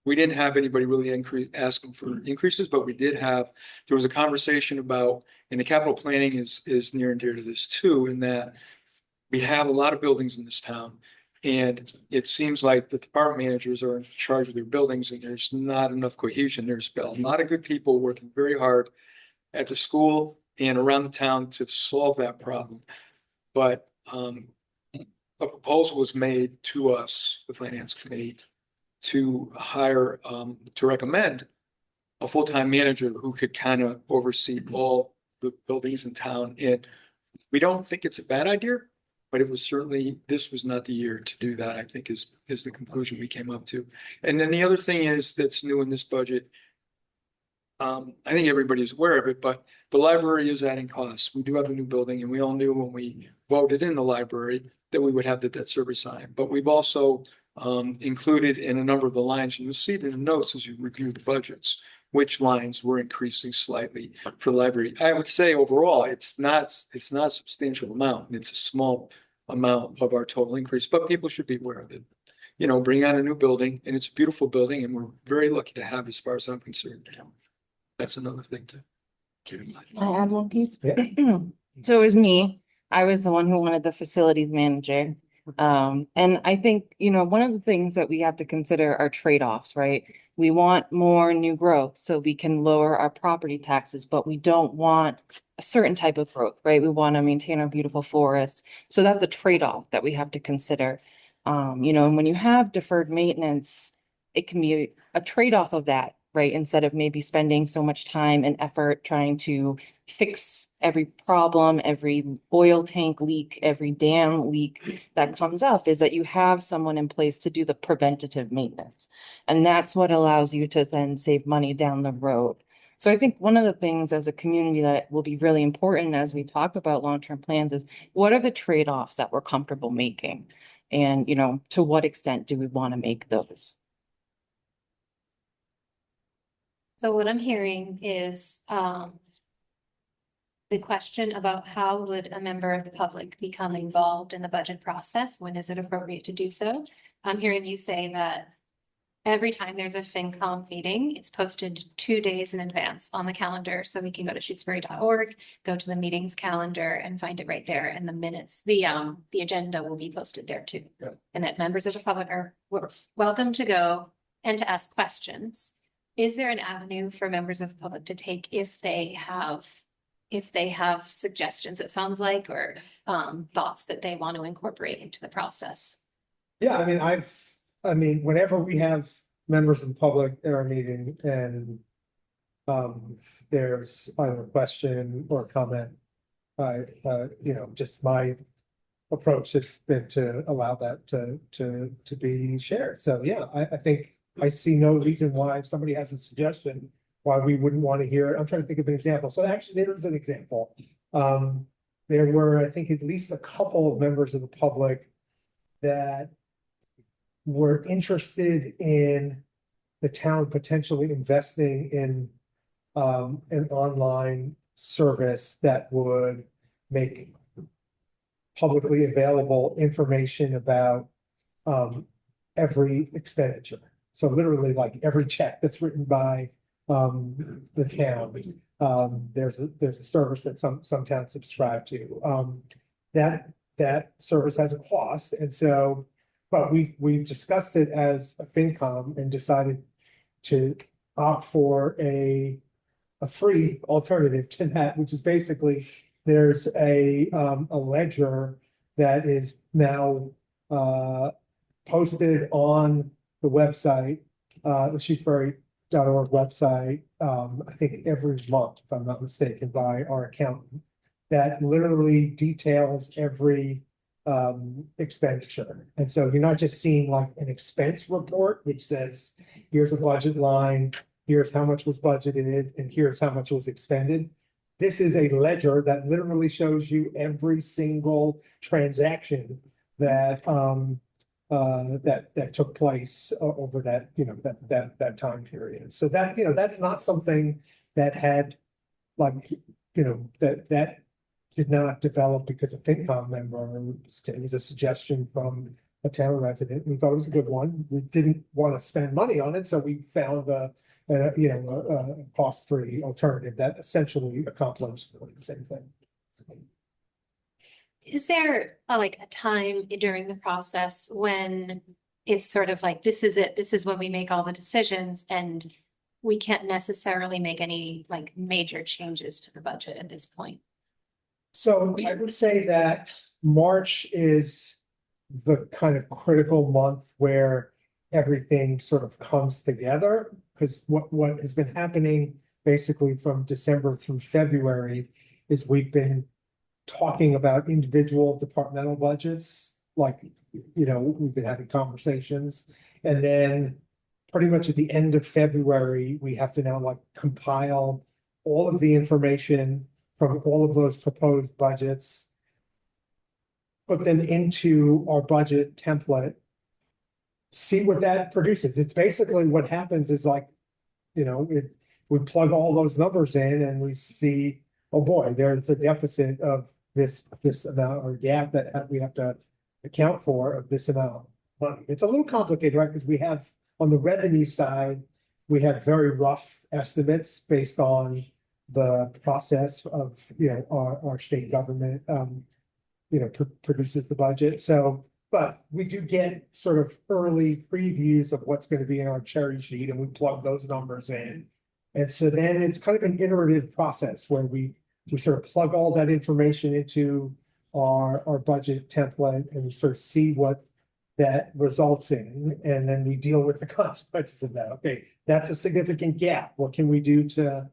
D: we didn't have anybody really asking for increases, but there was a conversation about, and the capital planning is near and dear to this too, in that we have a lot of buildings in this town. And it seems like the department managers are in charge of their buildings and there's not enough cohesion. There's a lot of good people working very hard at the school and around the town to solve that problem. But a proposal was made to us, the finance committee, to hire, to recommend a full-time manager who could kind of oversee all the buildings in town. And we don't think it's a bad idea, but it was certainly, this was not the year to do that, I think is the conclusion we came up to. And then the other thing is that's new in this budget. I think everybody's aware of it, but the library is adding costs. We do have a new building and we all knew when we voted in the library that we would have the debt service on it. But we've also included in a number of the lines, and you'll see it in the notes as you review the budgets, which lines were increasing slightly for the library. I would say overall, it's not a substantial amount. It's a small amount of our total increase, but people should be aware of it. You know, bring on a new building, and it's a beautiful building, and we're very lucky to have, as far as I'm concerned. That's another thing to keep in mind.
E: Can I add one piece?
B: Yeah.
E: So it was me. I was the one who wanted the facilities manager. And I think, you know, one of the things that we have to consider are trade-offs, right? We want more new growth so we can lower our property taxes, but we don't want a certain type of growth, right? We want to maintain our beautiful forests. So that's a trade-off that we have to consider. You know, and when you have deferred maintenance, it can be a trade-off of that, right? Instead of maybe spending so much time and effort trying to fix every problem, every oil tank leak, every dam leak that comes up, is that you have someone in place to do the preventative maintenance. And that's what allows you to then save money down the road. So I think one of the things as a community that will be really important as we talk about long-term plans is what are the trade-offs that we're comfortable making? And, you know, to what extent do we want to make those?
G: So what I'm hearing is the question about how would a member of the public become involved in the budget process? When is it appropriate to do so? I'm hearing you say that every time there's a FinCom meeting, it's posted 2 days in advance on the calendar. So we can go to shutesbury.org, go to the meetings calendar and find it right there. And the minutes, the agenda will be posted there too.
I: Yeah.
G: And that members of the public are welcome to go and to ask questions. Is there an avenue for members of the public to take if they have suggestions, it sounds like, or thoughts that they want to incorporate into the process?
B: Yeah, I mean, whenever we have members of the public at our meeting and there's either a question or a comment, you know, just my approach has been to allow that to be shared. So yeah, I think I see no reason why, if somebody has a suggestion, why we wouldn't want to hear it. I'm trying to think of an example. So actually, there is an example. There were, I think, at least a couple of members of the public that were interested in the town potentially investing in an online service that would make publicly available information about every expenditure. So literally like every check that's written by the town. There's a service that some towns subscribe to. That service has a cost, and so, but we've discussed it as a FinCom and decided to opt for a free alternative to that, which is basically there's a ledger that is now posted on the website, the Shutesbury.org website, I think every month, if I'm not mistaken, by our accountant, that literally details every expenditure. And so you're not just seeing like an expense report, which says, here's a budget line, here's how much was budgeted, and here's how much was expended. This is a ledger that literally shows you every single transaction that that took place over that, that time period. So that, that's not something that had like, that did not develop because of FinCom member. It was a suggestion from a town resident. We thought it was a good one. We didn't want to spend money on it, so we found a cost-free alternative that essentially accomplished the same thing.
G: Is there like a time during the process when it's sort of like, this is it, this is when we make all the decisions and we can't necessarily make any like major changes to the budget at this point?
B: So I would say that March is the kind of critical month where everything sort of comes together, because what has been happening basically from December through February is we've been talking about individual departmental budgets, like, we've been having conversations, and then pretty much at the end of February, we have to now like compile all of the information from all of those proposed budgets, put them into our budget template, see what that produces. It's basically what happens is like, we plug all those numbers in and we see, oh boy, there's a deficit of this amount or gap that we have to account for of this amount. But it's a little complicated, right? Because we have on the revenue side, we have very rough estimates based on the process of, our state government, produces the budget. So, but we do get sort of early previews of what's going to be in our cherry sheet, and we plug those numbers in. And so then it's kind of an iterative process where we sort of plug all that information into our budget template, and we sort of see what that results in, and then we deal with the consequences of that. Okay, that's a significant gap. What can we do to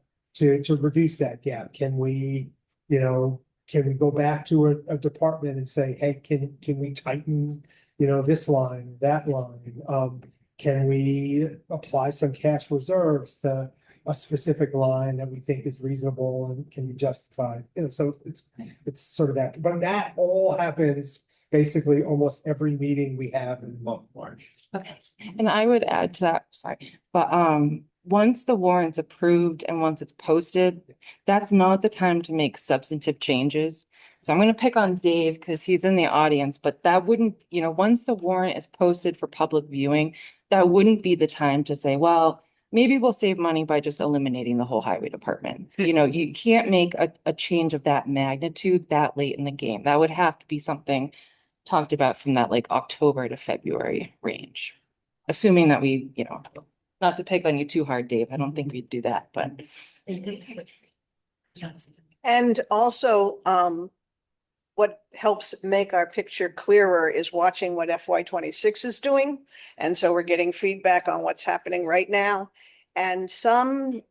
B: reduce that gap? Can we, can we go back to a department and say, hey, can we tighten, this line, that line? Can we apply some cash reserves to a specific line that we think is reasonable and can be justified? So it's sort of that, but that all happens basically almost every meeting we have in the month of March.
G: Okay.
E: And I would add to that, sorry, but once the warrant's approved and once it's posted, that's not the time to make substantive changes. So I'm going to pick on Dave because he's in the audience, but that wouldn't, once the warrant is posted for public viewing, that wouldn't be the time to say, well, maybe we'll save money by just eliminating the whole highway department. You can't make a change of that magnitude that late in the game. That would have to be something talked about from that like October to February range. Assuming that we, not to pick on you too hard, Dave. I don't think we'd do that, but.
C: And also, what helps make our picture clearer is watching what FY26 is doing. And so we're getting feedback on what's happening right now. And some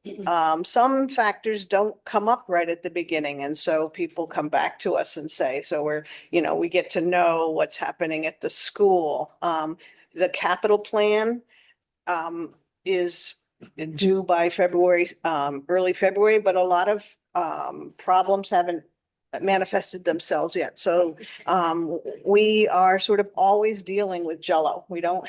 C: factors don't come up right at the beginning. And so people come back to us and say, so we get to know what's happening at the school. The capital plan is due by February, early February, but a lot of problems haven't manifested themselves yet. So we are sort of always dealing with jello. We don't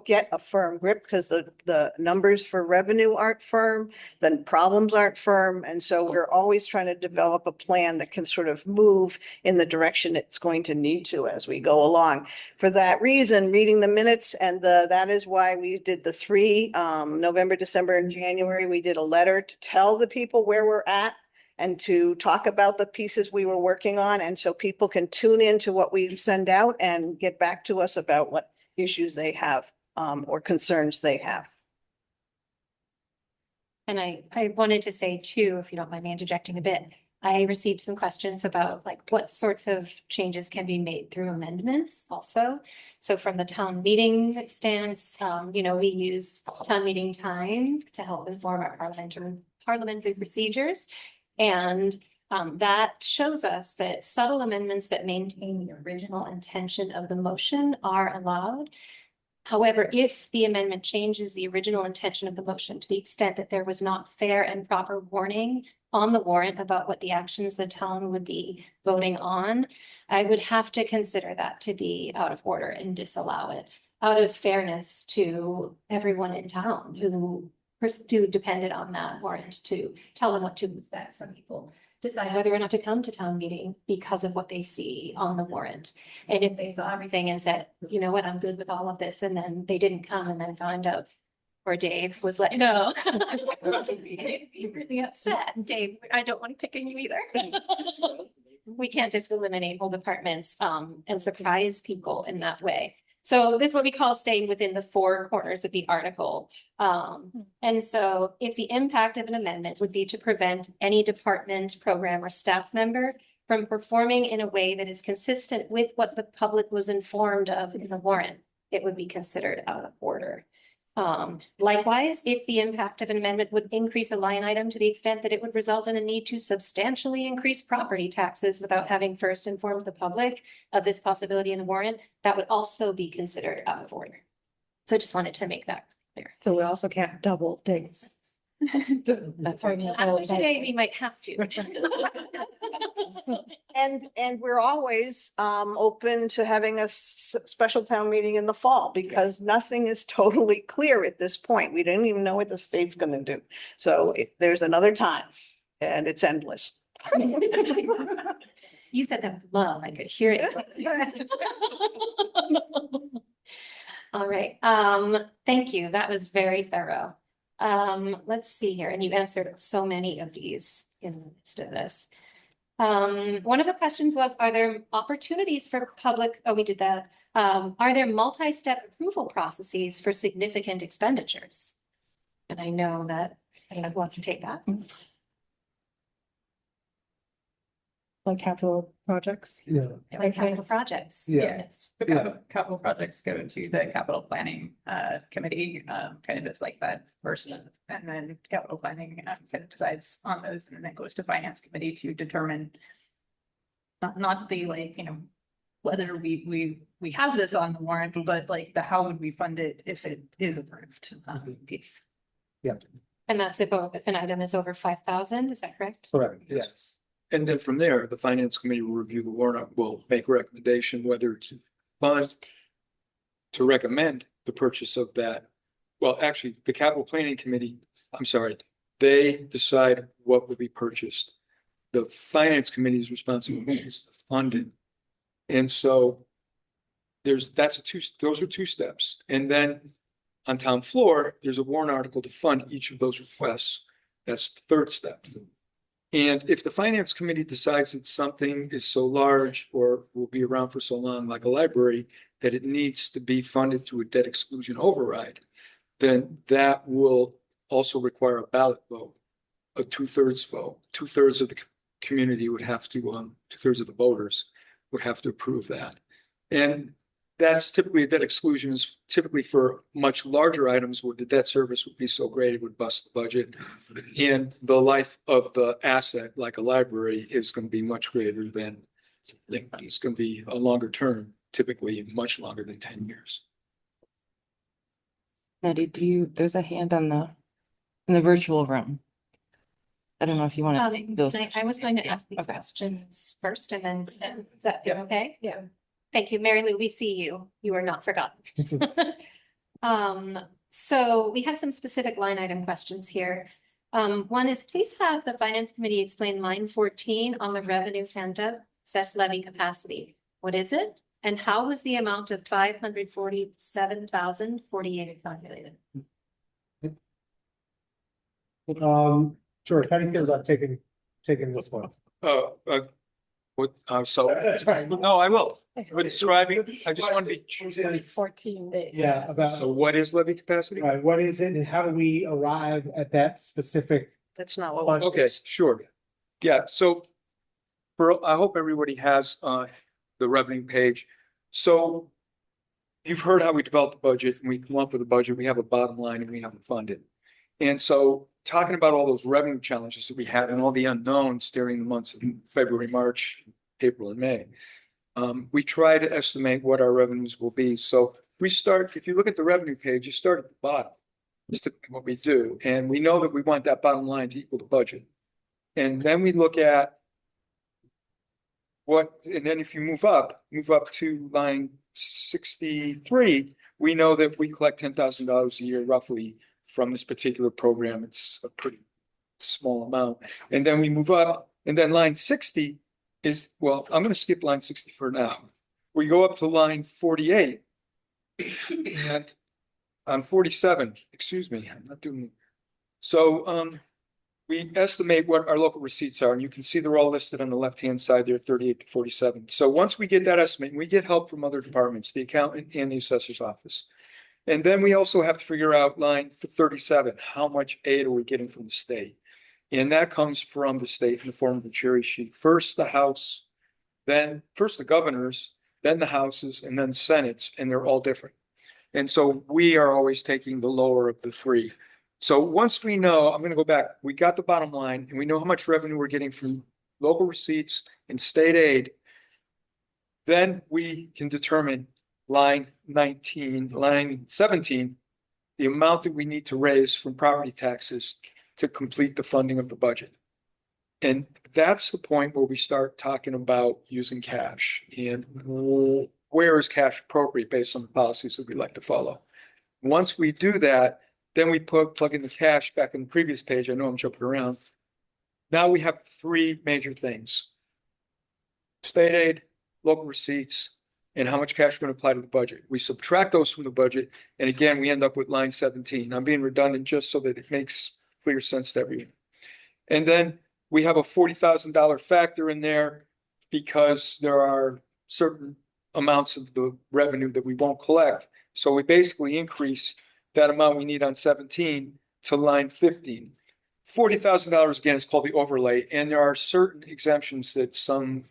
C: get a firm grip because the numbers for revenue aren't firm, the problems aren't firm. And so we're always trying to develop a plan that can sort of move in the direction it's going to need to as we go along. For that reason, reading the minutes that is why we did the three, November, December, and January. We did a letter to tell the people where we're at and to talk about the pieces we were working on. And so people can tune into what we send out and get back to us about what issues they have or concerns they have.
G: And I wanted to say too, if you don't mind me interjecting a bit, I received some questions about like what sorts of changes can be made through amendments also. So from the town meeting stance, we use town meeting time to help inform our parliamentary procedures. And that shows us that subtle amendments that maintain the original intention of the motion are allowed. However, if the amendment changes the original intention of the motion to the extent that there was not fair and proper warning on the warrant about what the actions the town would be voting on, I would have to consider that to be out of order and disallow it out of fairness to everyone in town who depended on that warrant to tell them what to expect. Some people decide whether or not to come to town meeting because of what they see on the warrant. And if they saw everything and said, you know what, I'm good with all of this, and then they didn't come and then found out, or Dave was like, no. They'd be really upset. Dave, I don't want to pick on you either. We can't just eliminate whole departments and surprise people in that way. So this is what we call staying within the four corners of the article. And so if the impact of an amendment would be to prevent any department, program, or staff member from performing in a way that is consistent with what the public was informed of in the warrant, it would be considered out of order. Likewise, if the impact of an amendment would increase a line item to the extent that it would result in a need to substantially increase property taxes without having first informed the public of this possibility in the warrant, that would also be considered out of order. So I just wanted to make that clear.
F: So we also can't double things.
G: That's right. Today we might have to.
C: And we're always open to having a special town meeting in the fall because nothing is totally clear at this point. We don't even know what the state's going to do. So there's another time and it's endless.
G: You said that with love. I could hear it. All right. Thank you. That was very thorough. Let's see here. And you answered so many of these in the midst of this. One of the questions was, are there opportunities for public, oh, we did that. Are there multi-step approval processes for significant expenditures? And I know that, I don't know who wants to take that.
F: Like capital projects.
B: Yeah.
G: Like capital projects.
B: Yeah.
G: Yes.
H: The capital projects go to the capital planning committee, kind of as like that person. And then capital planning kind of decides on those, and then it goes to finance committee to determine not the like, whether we have this on the warrant, but like the how would we fund it if it is approved piece.
B: Yeah.
G: And that's if an item is over 5,000, is that correct?
B: Correct, yes.
D: And then from there, the finance committee will review the warrant, will make a recommendation whether to fund to recommend the purchase of that. Well, actually, the capital planning committee, I'm sorry, they decide what will be purchased. The finance committee's responsibility is to fund it. And so those are two steps. And then on town floor, there's a warrant article to fund each of those requests. That's the third step. And if the finance committee decides that something is so large or will be around for so long, like a library, that it needs to be funded through a debt exclusion override, then that will also require a ballot vote, a 2/3 vote. 2/3 of the community would have to, 2/3 of the voters would have to approve that. And that's typically, a debt exclusion is typically for much larger items where the debt service would be so great it would bust the budget. And the life of the asset, like a library, is going to be much greater than, it's going to be a longer term, typically much longer than 10 years.
E: Maddie, there's a hand in the virtual room. I don't know if you want to. those.
G: I was going to ask these
E: Okay.
G: questions first and then, is that feel
B: Yeah.
G: okay?
F: Yeah.
G: Thank you, Mary Lou, we see you. You are not forgotten. So we have some specific line item questions here. One is, please have the finance committee explain line 14 on the revenue handout, assess levy capacity. What is it? And how was the amount of 547,048 calculated?
B: George, how do you feel about taking this one?
D: So,
B: That's fine.
D: no, I will. With describing, I just want to be.
F: 14.
B: Yeah, about,
D: So what is levy capacity?
B: right, what is it and how do we arrive at that specific?
C: That's not what.
B: budget?
D: Okay, sure. Yeah, so I hope everybody has the revenue page. So you've heard how we develop the budget and we come up with a budget, we have a bottom line and we have to fund it. And so talking about all those revenue challenges that we had and all the unknowns during the months of February, March, April, and May, we try to estimate what our revenues will be. So we start, if you look at the revenue page, you start at the bottom. That's typically what we do. And we know that we want that bottom line to equal the budget. And then we look at and then if you move up to line 63, we know that we collect $10,000 a year roughly from this particular program. It's a pretty small amount. And then we move up, and then line 60 is, well, I'm going to skip line 60 for now. We go up to line 48 and on 47, excuse me, I'm not doing. So we estimate what our local receipts are, and you can see they're all listed on the left-hand side there, 38 to 47. So once we get that estimate, we get help from other departments, the accountant and the assessor's office. And then we also have to figure out line 37, how much aid are we getting from the state? And that comes from the state in the form of a cherry sheet. First the House, then first the governors, then the Houses, and then Senates, and they're all different. And so we are always taking the lower of the three. So once we know, I'm going to go back, we got the bottom line and we know how much revenue we're getting from local receipts and state aid. Then we can determine line 19, line 17, the amount that we need to raise from property taxes to complete the funding of the budget. And that's the point where we start talking about using cash and where is cash appropriate based on the policies that we like to follow. Once we do that, then we plug in the cash back in the previous page. I know I'm jumping around. Now we have three major things: state aid, local receipts, and how much cash we're going to apply to the budget. We subtract those from the budget, and again, we end up with line 17. I'm being redundant just so that it makes clear sense to everyone. And then we have a $40,000 factor in there because there are certain amounts of the revenue that we won't collect. So we basically increase that amount we need on 17 to line 15. $40,000 again is called the overlay, and there are certain exemptions that some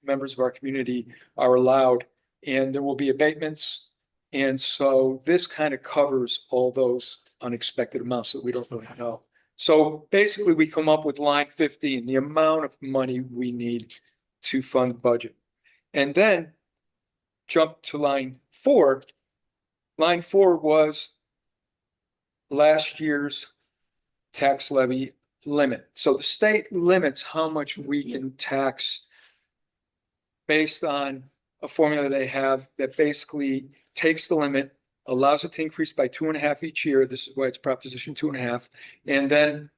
D: members of our community are allowed, and there will be abatements. And so this kind of covers all those unexpected amounts that we don't really know. So basically we come up with line 15, the amount of money we need to fund the budget. And then jump to line 4. Line 4 was last year's tax levy limit. So the state limits how much we can tax based on a formula they have that basically takes the limit, allows it to increase by 2.5 each year. This is why it's Proposition 2.5. And then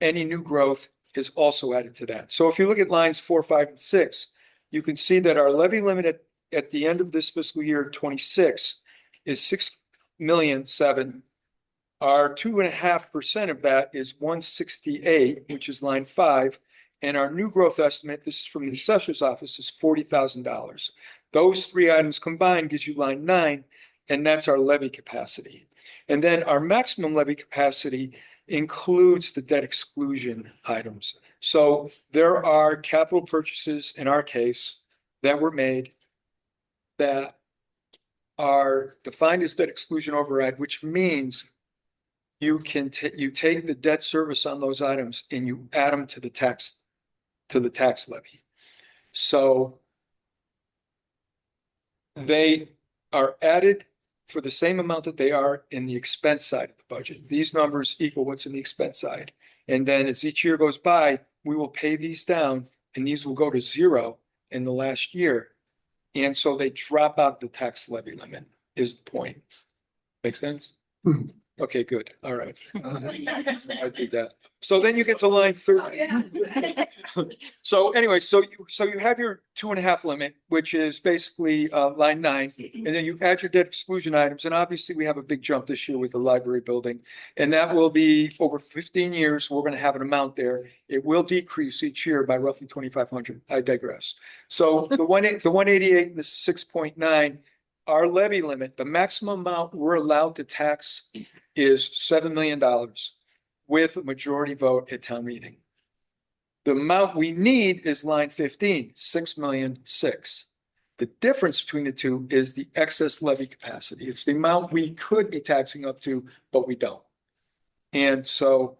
D: any new growth is also added to that. So if you look at lines 4, 5, and 6, you can see that our levy limit at the end of this fiscal year 26 is $6,000,007. Our 2.5% of that is 168, which is line 5. And our new growth estimate, this is from the assessor's office, is $40,000. Those three items combined gives you line 9, and that's our levy capacity. And then our maximum levy capacity includes the debt exclusion items. So there are capital purchases in our case that were made that are defined as debt exclusion override, which means you can you take the debt service on those items and you add them to the tax levy. So they are added for the same amount that they are in the expense side of the budget. These numbers equal what's in the expense side. And then as each year goes by, we will pay these down and these will go to zero in the last year. And so they drop out the tax levy limit is the point. Make sense?
I: Hmm.
D: Okay, good. All right. I did that. So then you get to line 30. So anyway, so you have your 2.5 limit, which is basically line 9, and then you add your debt exclusion items. And obviously we have a big jump this year with the library building. And that will be over 15 years. We're going to have an amount there. It will decrease each year by roughly 2,500. I digress. So the 188 and the 6.9, our levy limit, the maximum amount we're allowed to tax is $7 million with a majority vote at town meeting. The amount we need is line 15, 6,000,006. The difference between the two is the excess levy capacity. It's the amount we could be taxing up to, but we don't. And so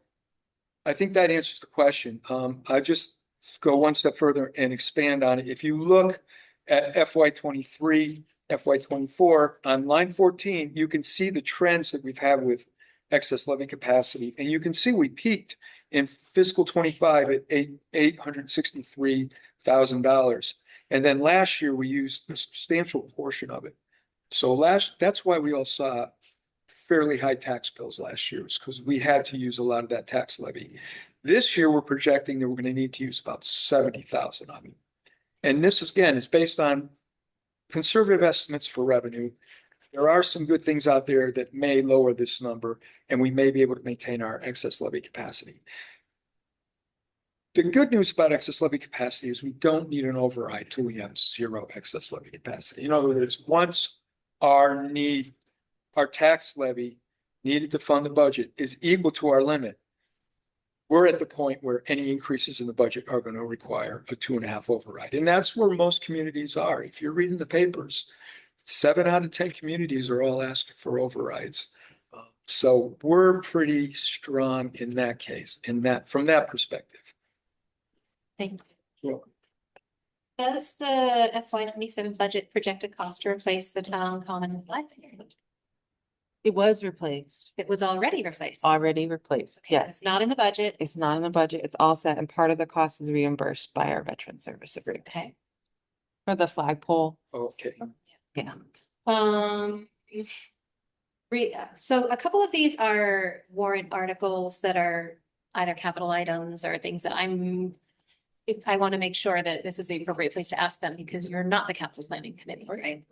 D: I think that answers the question. I just go one step further and expand on it. If you look at FY23, FY24, on line 14, you can see the trends that we've had with excess levy capacity. And you can see we peaked in fiscal 25 at $863,000. And then last year we used a substantial portion of it. So that's why we all saw fairly high tax bills last year, is because we had to use a lot of that tax levy. This year we're projecting that we're going to need to use about 70,000 of it. And this again is based on conservative estimates for revenue. There are some good things out there that may lower this number, and we may be able to maintain our excess levy capacity. The good news about excess levy capacity is we don't need an override till we have zero excess levy capacity. In other words, once our tax levy needed to fund the budget is equal to our limit, we're at the point where any increases in the budget are going to require a 2.5 override. And that's where most communities are. If you're reading the papers, 7 out of 10 communities are all asking for overrides. So we're pretty strong in that case, from that perspective.
G: Thank
D: You're
G: you. Does the FY27 budget project a cost to replace the town common library?
E: It was replaced,
G: It was already replaced.
E: already replaced. Yes.
G: It's not in the budget.
E: It's not in the budget. It's all set and part of the cost is reimbursed by our veteran service agreement
G: Okay.
E: for the flagpole.
D: Okay.
E: Yeah.
G: So a couple of these are warrant articles that are either capital items or things that I want to make sure that this is the appropriate place to ask them because you're not the capital planning committee, right?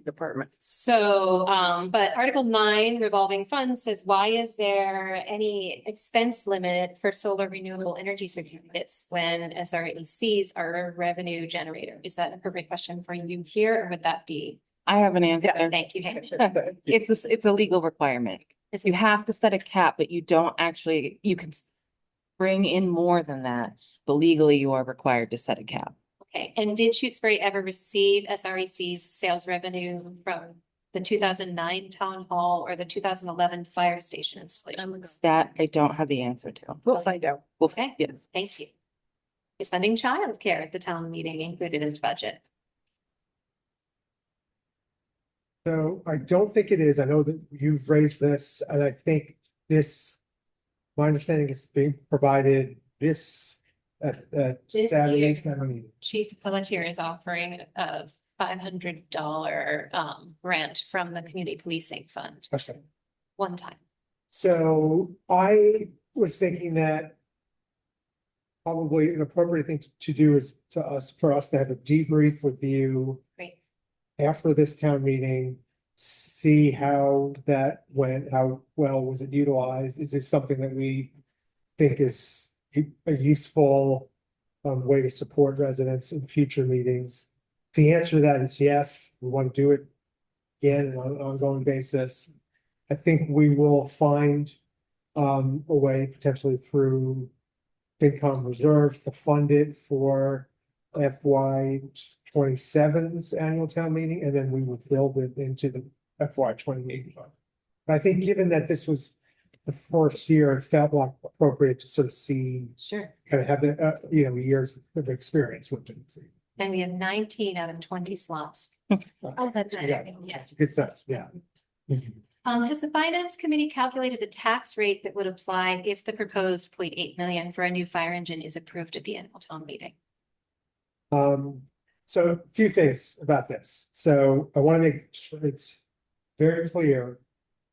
E: Department.
G: So, but Article 9 revolving funds says, why is there any expense limit for solar renewable energy certificates when SRECs are a revenue generator? Is that an appropriate question for you here, or would that be?
E: I have an answer.
G: Thank you.
E: It's a legal requirement. You have to set a cap, but you don't actually, you can bring in more than that, but legally you are required to set a cap.
G: Okay, and did Shutesbury ever receive SREC's sales revenue from the 2009 town hall or the 2011 fire station installations?
E: That I don't have the answer to.
F: We'll find out.
G: Okay.
E: Yes.
G: Thank you. Is funding childcare at the town meeting included in the budget?
B: So I don't think it is. I know that you've raised this, and I think this, my understanding is being provided this at
G: This
B: Saturday's
G: year.
B: town meeting.
G: Chief Pelletier is offering a $500 grant from the community policing fund,
B: Okay.
G: one time.
B: So I was thinking that probably an appropriate thing to do is for us to have a debrief with you
G: Great.
B: after this town meeting, see how that went, how well was it utilized? Is this something that we think is a useful way to support residents in future meetings? The answer to that is yes, we want to do it again on an ongoing basis. I think we will find a way potentially through FinCom reserves to fund it for FY27's annual town meeting, and then we will build it into the FY28 fund. But I think given that this was the first year, it felt like appropriate to sort of see,
G: Sure.
B: kind of have the, years of experience with it.
G: And we have 19 out of 20 slots.
F: Oh, that's
B: Yeah,
G: Yes.
B: good sense, yeah.
G: Has the finance committee calculated the tax rate that would apply if the proposed 0.8 million for a new fire engine is approved at the annual town meeting?
B: So a few things about this. So I want to make sure it's very clear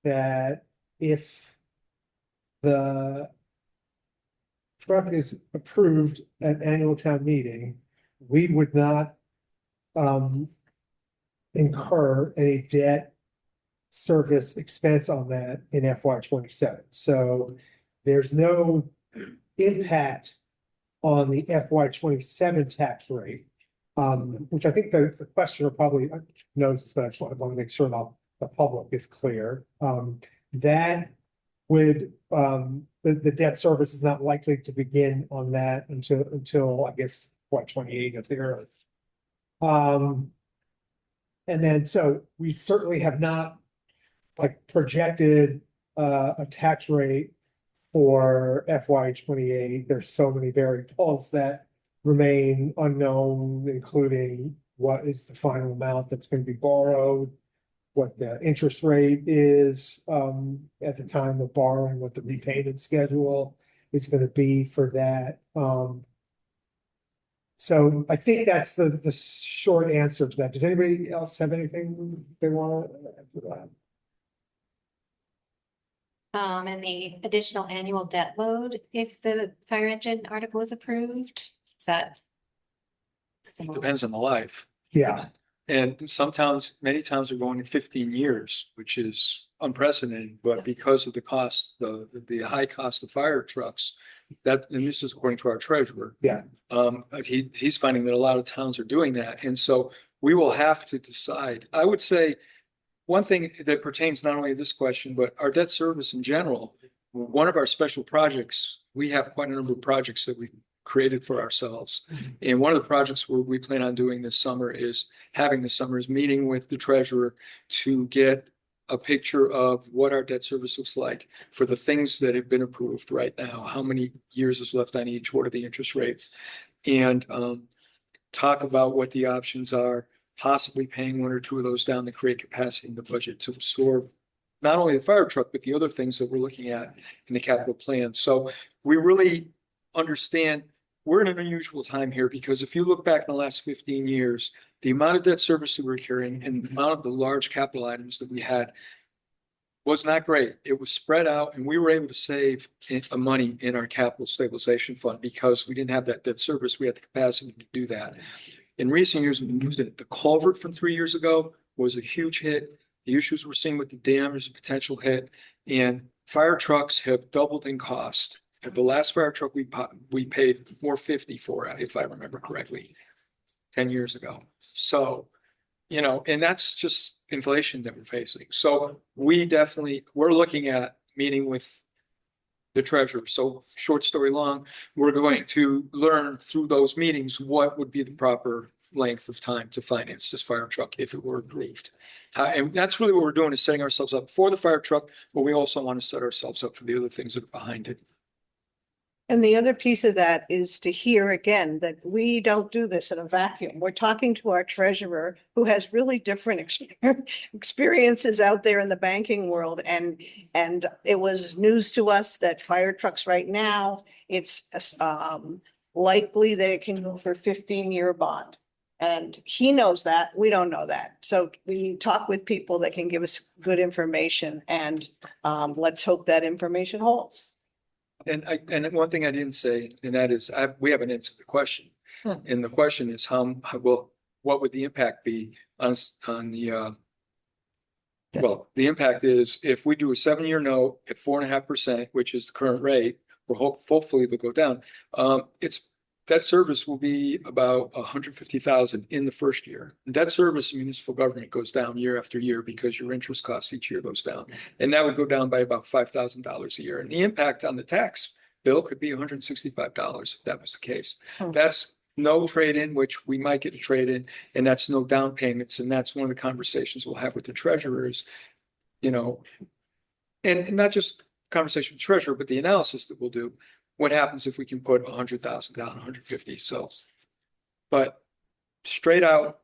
B: that if the truck is approved at annual town meeting, we would not incur any debt service expense on that in FY27. So there's no impact on the FY27 tax rate. Which I think the questioner probably knows this, but I just want to make sure the public is clear. That would, the debt service is not likely to begin on that until I guess, what, 28 at the earliest. And then, so we certainly have not like projected a tax rate for FY28. There's so many variables that remain unknown, including what is the final amount that's going to be borrowed, what the interest rate is at the time of borrowing, what the repayment schedule is going to be for that. So I think that's the short answer to that. Does anybody else have anything they want to add?
G: And the additional annual debt load, if the fire engine article is approved, is that?
D: It depends on the life.
B: Yeah,
D: And some towns, many towns are going in 15 years, which is unprecedented, but because of the cost, the high cost of fire trucks, that, and this is according to our treasurer.
B: Yeah.
D: He's finding that a lot of towns are doing that. And so we will have to decide. I would say one thing that pertains not only to this question, but our debt service in general, one of our special projects, we have quite a number of projects that we've created for ourselves. And one of the projects where we plan on doing this summer is having the summer's meeting with the treasurer to get a picture of what our debt service looks like for the things that have been approved right now, how many years is left on each, what are the interest rates, and talk about what the options are, possibly paying one or two of those down to create capacity in the budget to absorb not only the fire truck, but the other things that we're looking at in the capital plan. So we really understand we're in an unusual time here, because if you look back in the last 15 years, the amount of debt service that we're carrying and the amount of the large capital items that we had was not great. It was spread out, and we were able to save money in our capital stabilization fund because we didn't have that debt service. We had the capacity to do that. In recent years, we've been using it. The culvert from 3 years ago was a huge hit. The issues we're seeing with the dam is a potential hit, and fire trucks have doubled in cost. The last fire truck we paid $450 for, if I remember correctly, 10 years ago. So, you know, and that's just inflation that we're facing. So we're looking at meeting with the treasurer. So short story long, we're going to learn through those meetings what would be the proper length of time to finance this fire truck if it were approved. And that's really what we're doing, is setting ourselves up for the fire truck, but we also want to set ourselves up for the other things that are behind it.
C: And the other piece of that is to hear again that we don't do this in a vacuum. We're talking to our treasurer, who has really different experiences out there in the banking world. And it was news to us that fire trucks right now, it's likely that it can go for 15-year bond. And he knows that, we don't know that. So we talk with people that can give us good information, and let's hope that information holds.
D: And one thing I didn't say, and that is, we haven't answered the question. And the question is what would the impact be on the, well, the impact is if we do a 7-year note at 4.5%, which is the current rate, hopefully they'll go down. Debt service will be about $150,000 in the first year. Debt service in municipal government goes down year after year because your interest costs each year goes down. And that would go down by about $5,000 a year. And the impact on the tax bill could be $165 if that was the case. That's no trade-in, which we might get a trade-in, and that's no down payments. And that's one of the conversations we'll have with the treasurers, you know, and not just conversation with the treasurer, but the analysis that we'll do. What happens if we can put 100,000 down, 150? So, but straight out,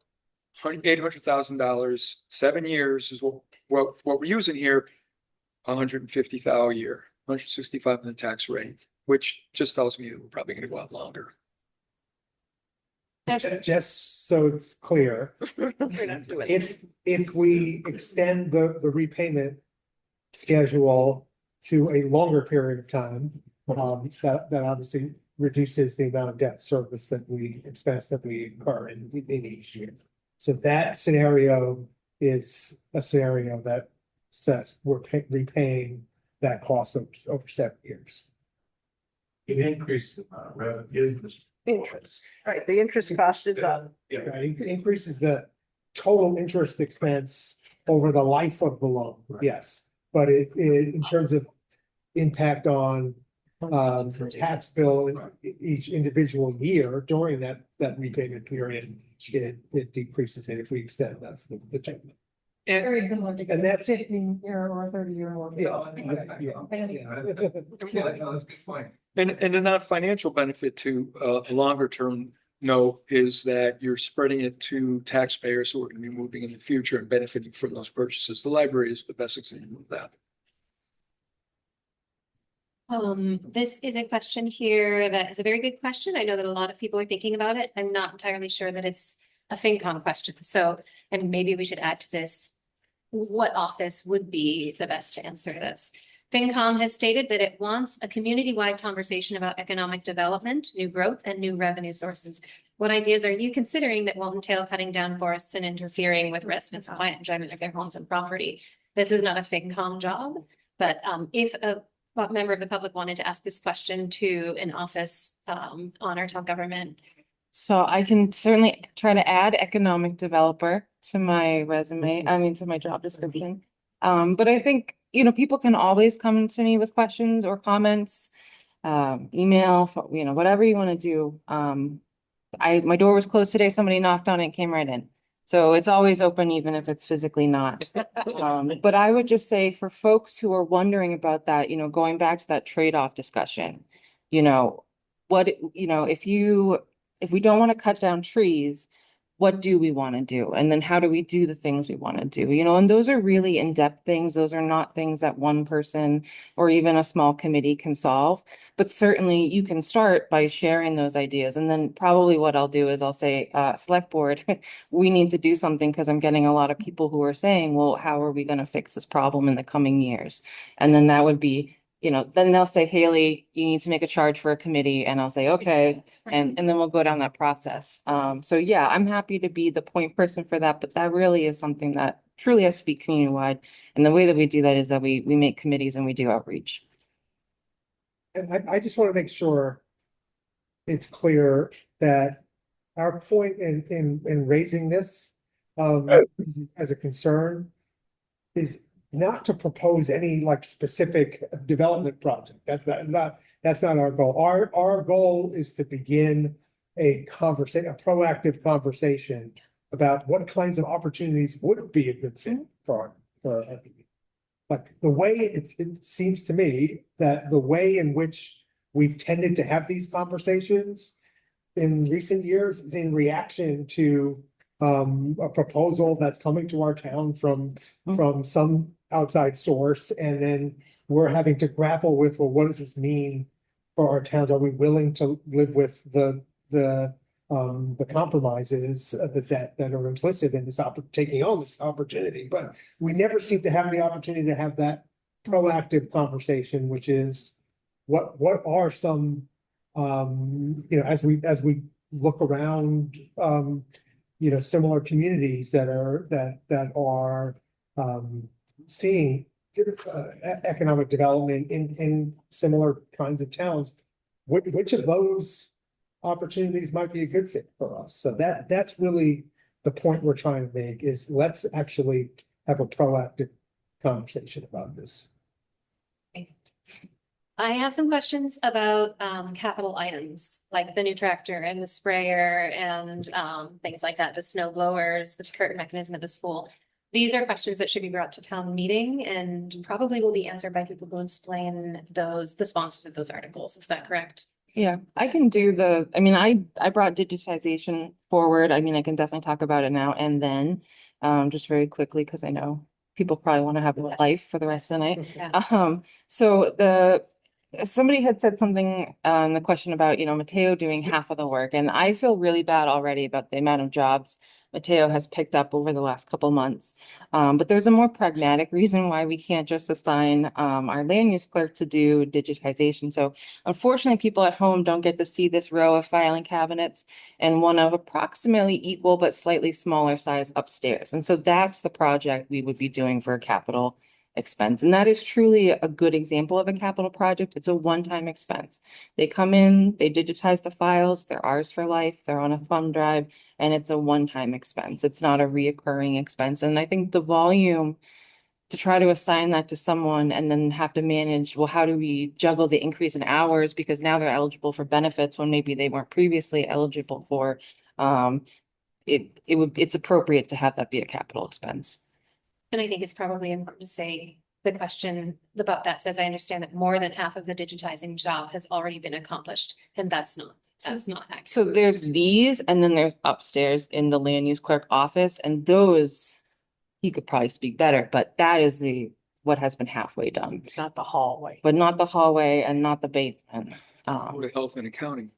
D: $800,000, 7 years is what we're using here. 150,000 a year, 165 in the tax rate, which just tells me that we're probably gonna go out longer.
B: Just so it's clear,
C: We're not doing it.
B: if we extend the repayment schedule to a longer period of time, that obviously reduces the amount of debt service that we expense that we incur in each year. So that scenario is a scenario that says we're repaying that cost over 7 years.
J: It increases interest.
C: Interest, right, the interest cost is up.
B: Right, it increases the total interest expense over the life of the loan, yes. But in terms of impact on tax bill in each individual year during that repayment period, it decreases it if we extend that the term.
F: Very similar to.
B: And that's it.
F: 15-year or 30-year loan.
B: Yeah.
J: That's a good point.
D: And a non-financial benefit to a longer term note is that you're spreading it to taxpayers who are going to be moving in the future and benefiting from those purchases. The library is the best example of that.
G: This is a question here that is a very good question. I know that a lot of people are thinking about it. I'm not entirely sure that it's a FinCom question. So, and maybe we should add to this, what office would be the best to answer this? FinCom has stated that it wants a community-wide conversation about economic development, new growth, and new revenue sources. What ideas are you considering that won't entail cutting down forests and interfering with residents' quiet enjoyment of their homes and property? This is not a FinCom job, but if a member of the public wanted to ask this question to an office on our town government.
E: So I can certainly try to add economic developer to my resume, to my job description. But I think, people can always come to me with questions or comments, email, whatever you want to do. My door was closed today, somebody knocked on it, came right in. So it's always open, even if it's physically not. But I would just say for folks who are wondering about that, going back to that trade-off discussion, if we don't want to cut down trees, what do we want to do? And then how do we do the things we want to do? And those are really in-depth things. Those are not things that one person or even a small committee can solve. But certainly you can start by sharing those ideas. And then probably what I'll do is I'll say, select board, we need to do something because I'm getting a lot of people who are saying, well, how are we going to fix this problem in the coming years? And then that would be, then they'll say, Haley, you need to make a charge for a committee. And I'll say, okay. And then we'll go down that process. So yeah, I'm happy to be the point person for that, but that really is something that truly has to be community-wide. And the way that we do that is that we make committees and we do outreach.
B: And I just want to make sure it's clear that our point in raising this as a concern is not to propose any specific development project. That's not our goal. Our goal is to begin a proactive conversation about what kinds of opportunities would be a good fit for But the way it seems to me that the way in which we've tended to have these conversations in recent years is in reaction to a proposal that's coming to our town from some outside source, and then we're having to grapple with, well, what does this mean for our towns? Are we willing to live with the compromises that are implicit in this taking on this opportunity? But we never seem to have the opportunity to have that proactive conversation, which is what are some as we look around similar communities that are seeing economic development in similar kinds of towns, which of those opportunities might be a good fit for us? So that's really the point we're trying to make, is let's actually have a proactive conversation about this.
G: I have some questions about capital items, like the new tractor and the sprayer and things like that, the snow blowers, the curtain mechanism at the school. These are questions that should be brought to town meeting and probably will be answered by people who explain the sponsors of those articles. Is that correct?
E: Yeah, I can do I mean, I brought digitization forward. I mean, I can definitely talk about it now and then, just very quickly, because I know people probably want to have a life for the rest of the night.
G: Yeah.
E: So somebody had said something, the question about, Mateo doing half of the work, and I feel really bad already about the amount of jobs Mateo has picked up over the last couple months. But there's a more pragmatic reason why we can't just assign, our land use clerk to do digitization. So unfortunately, people at home don't get to see this row of filing cabinets and one of approximately equal but slightly smaller size upstairs. And so that's the project we would be doing for a capital expense. And that is truly a good example of a capital project. It's a one-time expense. They come in, they digitize the files, they're ours for life, they're on a thumb drive, and it's a one-time expense. It's not a reoccurring expense. And I think the volume to try to assign that to someone and then have to manage, well, how do we juggle the increase in hours because now they're eligible for benefits when maybe they weren't previously eligible for, it's appropriate to have that be a capital expense.
G: And I think it's probably important to say the question about that says, I understand that more than half of the digitizing job has already been accomplished, and that's not accurate.
E: So there's these, and then there's upstairs in the land use clerk office, and those, he could probably speak better, but that is what has been halfway done,
C: Not the hallway.
E: but not the hallway and not the basement.
D: Go to health and accounting.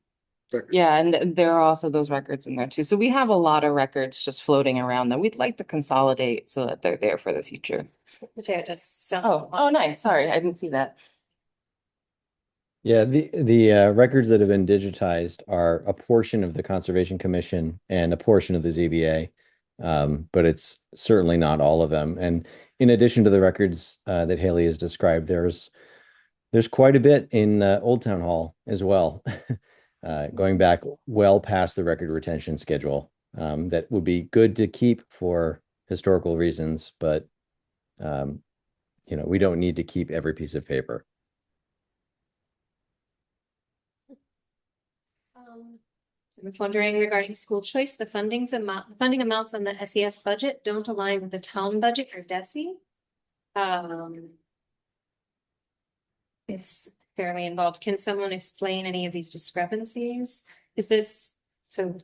D: record.
E: Yeah, and there are also those records in there too. So we have a lot of records just floating around that we'd like to consolidate so that they're there for the future.
G: Mateo just
E: Oh, nice. Sorry, I didn't see that.
K: Yeah, the records that have been digitized are a portion of the Conservation Commission and a portion of the ZBA, but it's certainly not all of them. And in addition to the records that Haley has described, there's quite a bit in Old Town Hall as well, going back well past the record retention schedule. That would be good to keep for historical reasons, but we don't need to keep every piece of paper.
G: I was wondering regarding school choice, the funding amounts on the SES budget don't align with the town budget for DESI. It's fairly involved. Can someone explain any of these discrepancies? So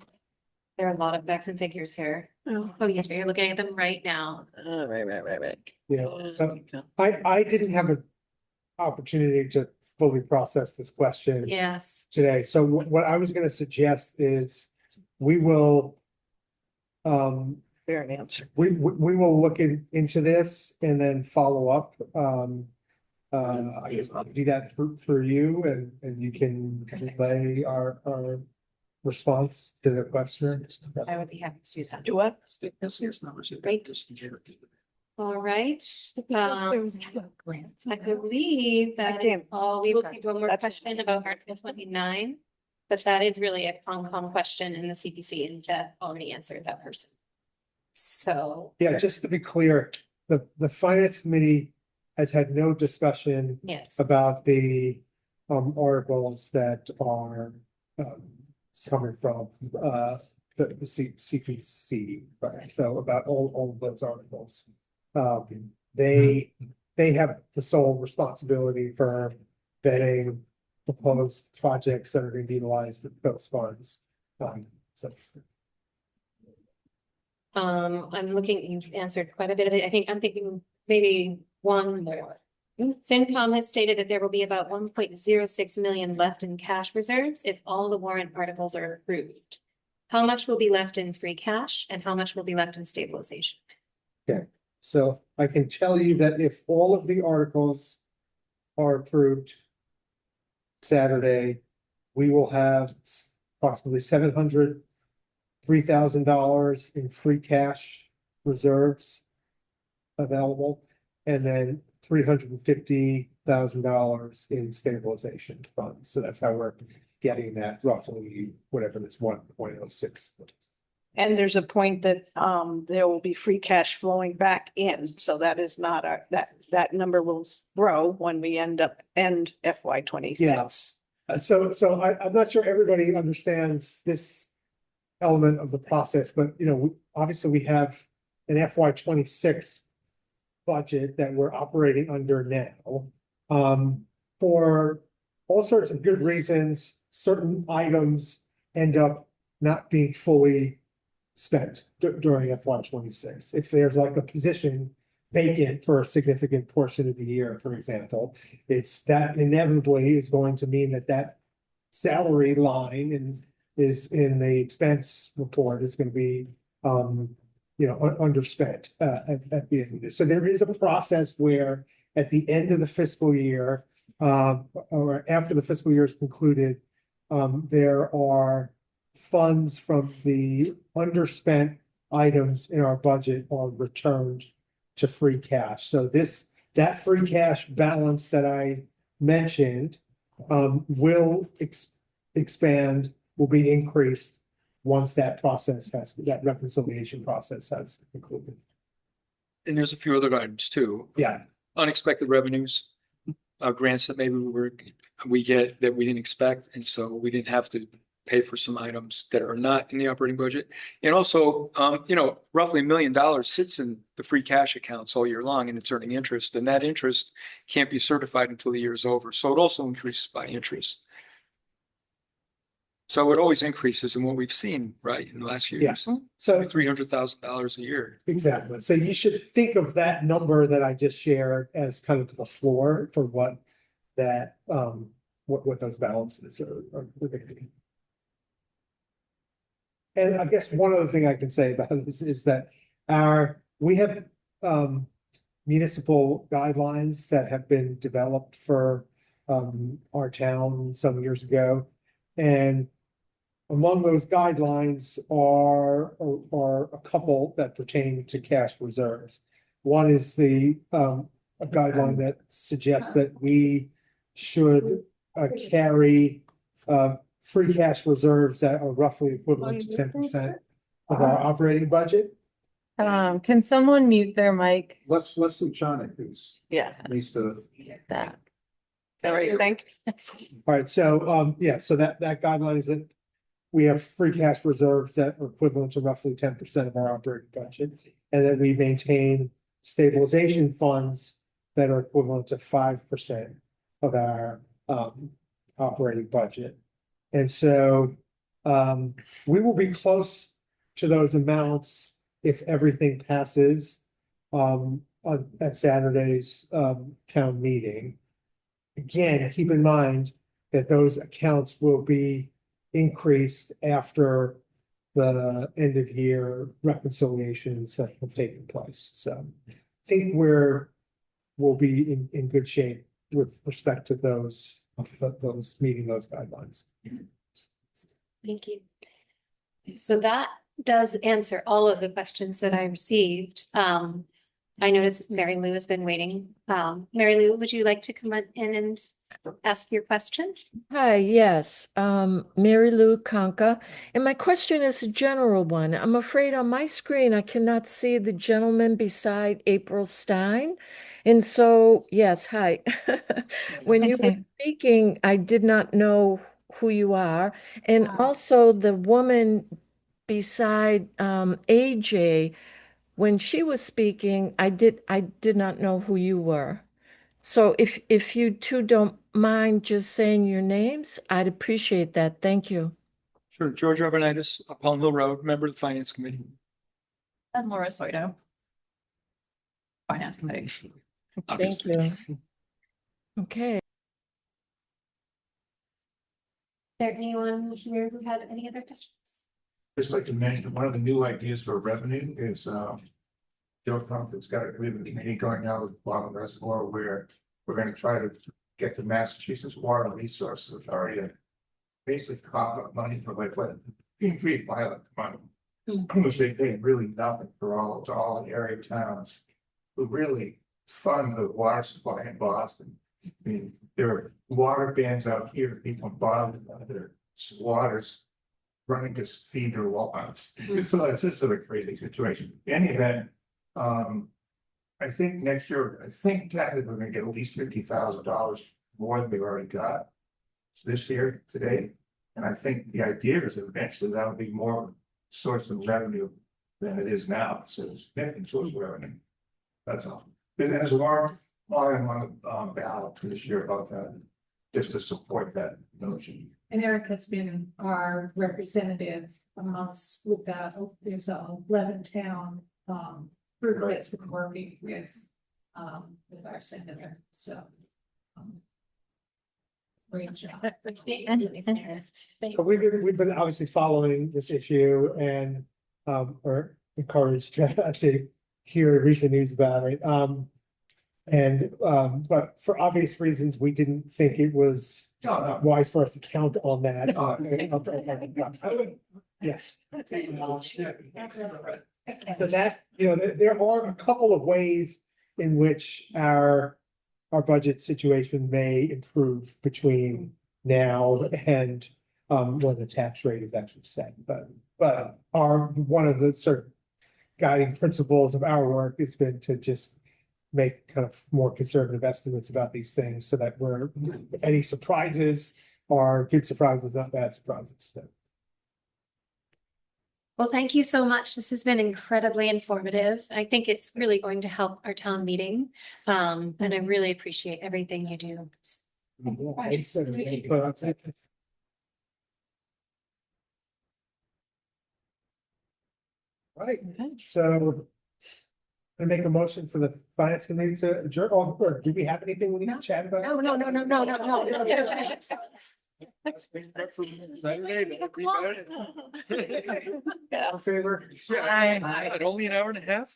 G: there are a lot of facts and figures here. Oh, yes, you're looking at them right now.
C: Right.
B: Yeah, so I didn't have an opportunity to fully process this question
G: Yes.
B: today. So what I was gonna suggest is we will
C: Fair an answer.
B: we will look into this and then follow up. I guess I'll do that through you and you can relay our response to the question.
G: I would be happy to do that.
C: Do what?
G: Great. All right. I believe that is all. We will see one more
C: That's-
G: question about Article 29. But that is really a Concom question in the CPC and that already answered that person. So,
B: Yeah, just to be clear, the finance committee has had no discussion
G: yes,
B: about the articles that are coming from the CPC, right? So about all of those articles. They have the sole responsibility for vetting proposed projects that are going to be utilized with those funds. So
G: I'm looking, you've answered quite a bit of it. I think I'm thinking maybe one more. FinCom has stated that there will be about 1.06 million left in cash reserves if all the warrant articles are approved. How much will be left in free cash and how much will be left in stabilization?
B: Okay, so I can tell you that if all of the articles are approved Saturday, we will have approximately $703,000 in free cash reserves available, and then $350,000 in stabilization funds. So that's how we're getting that roughly, whatever this 1.06.
C: And there's a point that there will be free cash flowing back in, so that is not that number will grow when we end FY26.
B: Yes. So I'm not sure everybody understands this element of the process, but obviously we have an FY26 budget that we're operating under now. For all sorts of good reasons, certain items end up not being fully spent during FY26. If there's like a position vacant for a significant portion of the year, for example, it's that inevitably is going to mean that that salary line and is in the expense report is going to be, underspent at the end of the year. So there is a process where at the end of the fiscal year, or after the fiscal year is concluded, there are funds from the underspent items in our budget are returned to free cash. So that free cash balance that I mentioned will expand, will be increased once that reconciliation process has concluded.
D: And there's a few other items too.
B: Yeah,
D: Unexpected revenues, grants that maybe we get that we didn't expect, and so we didn't have to pay for some items that are not in the operating budget. And also, roughly $1 million sits in the free cash accounts all year long and it's earning interest, and that interest can't be certified until the year is over. So it also increases by interest. So it always increases in what we've seen, right, in the last few years.
B: so
D: $300,000 a year.
B: exactly. So you should think of that number that I just shared as kind of the floor for what that, what those balances are going to be. And I guess one other thing I can say about this is that we have municipal guidelines that have been developed for our town some years ago. And among those guidelines are a couple that pertain to cash reserves. One is a guideline that suggests that we should carry free cash reserves that are roughly equivalent to 10% of our operating budget.
E: Can someone mute their mic?
I: Let's do China, please.
C: Yeah,
I: At least,
E: That.
C: all right, thank
B: All right, so so that guideline is that we have free cash reserves that are equivalent to roughly 10% of our operating budget, and that we maintain stabilization funds that are equivalent to 5% of our operating budget. And so we will be close to those amounts if everything passes at Saturday's town meeting. Again, keep in mind that those accounts will be increased after the end of year reconciliations that have taken place. So I think we'll be in good shape with respect to those meeting those guidelines.
G: Thank you. So that does answer all of the questions that I received. I noticed Mary Lou has been waiting. Mary Lou, would you like to come in and ask your question?
L: Hi, yes, Mary Lou Conca, and my question is a general one. I'm afraid on my screen I cannot see the gentleman beside April Stein. And so, yes, hi. When you were speaking, I did not know who you are. And also the woman beside AJ, when she was speaking, I did not know who you were. So if you two don't mind just saying your names, I'd appreciate that. Thank you.
D: Sure. George Overnitis, Palm Hill Road, member of the Finance Committee.
H: And Laura Soito. Finance Committee.
L: Thank you. Okay.
G: Is there anyone here who had any other questions?
J: Just like to mention, one of the new ideas for revenue is, Joe Trump's got a committee going now with Bottom Reservoir where we're gonna try to get the Massachusetts Water Resources Authority to basically cough up money for like what being free pilot money. Because they pay really nothing for all the area towns who really fund the water supply in Boston. I mean, there are water bans out here, people bottom their waters running to feed their lawns. So it's just sort of crazy situation. In any event, I think next year, technically we're gonna get at least $50,000 more than we've already got this year, today. And I think the idea is that eventually that'll be more source of revenue than it is now. So it's significant source of revenue. That's all. But there's a large volume on the ballot for this year about that, just to support that notion.
F: And Erica's been our representative amongst, with that, there's a 11-town group that's been working with our senator, so. Great job.
B: So we've been obviously following this issue and are encouraged to hear recent news about it. But for obvious reasons, we didn't think it was wise for us to count on that. Yes. So that, there are a couple of ways in which our budget situation may improve between now and when the tax rate is actually set. But one of the sort of guiding principles of our work has been to just make kind of more conservative estimates about these things so that any surprises are good surprises, not bad surprises.
G: Well, thank you so much. This has been incredibly informative. I think it's really going to help our town meeting. And I really appreciate everything you do.
B: Right, so I make a motion for the finance committee to adjourn, or do we have anything we need to chat about?
F: No.
B: All in favor?
H: Only an hour and a half?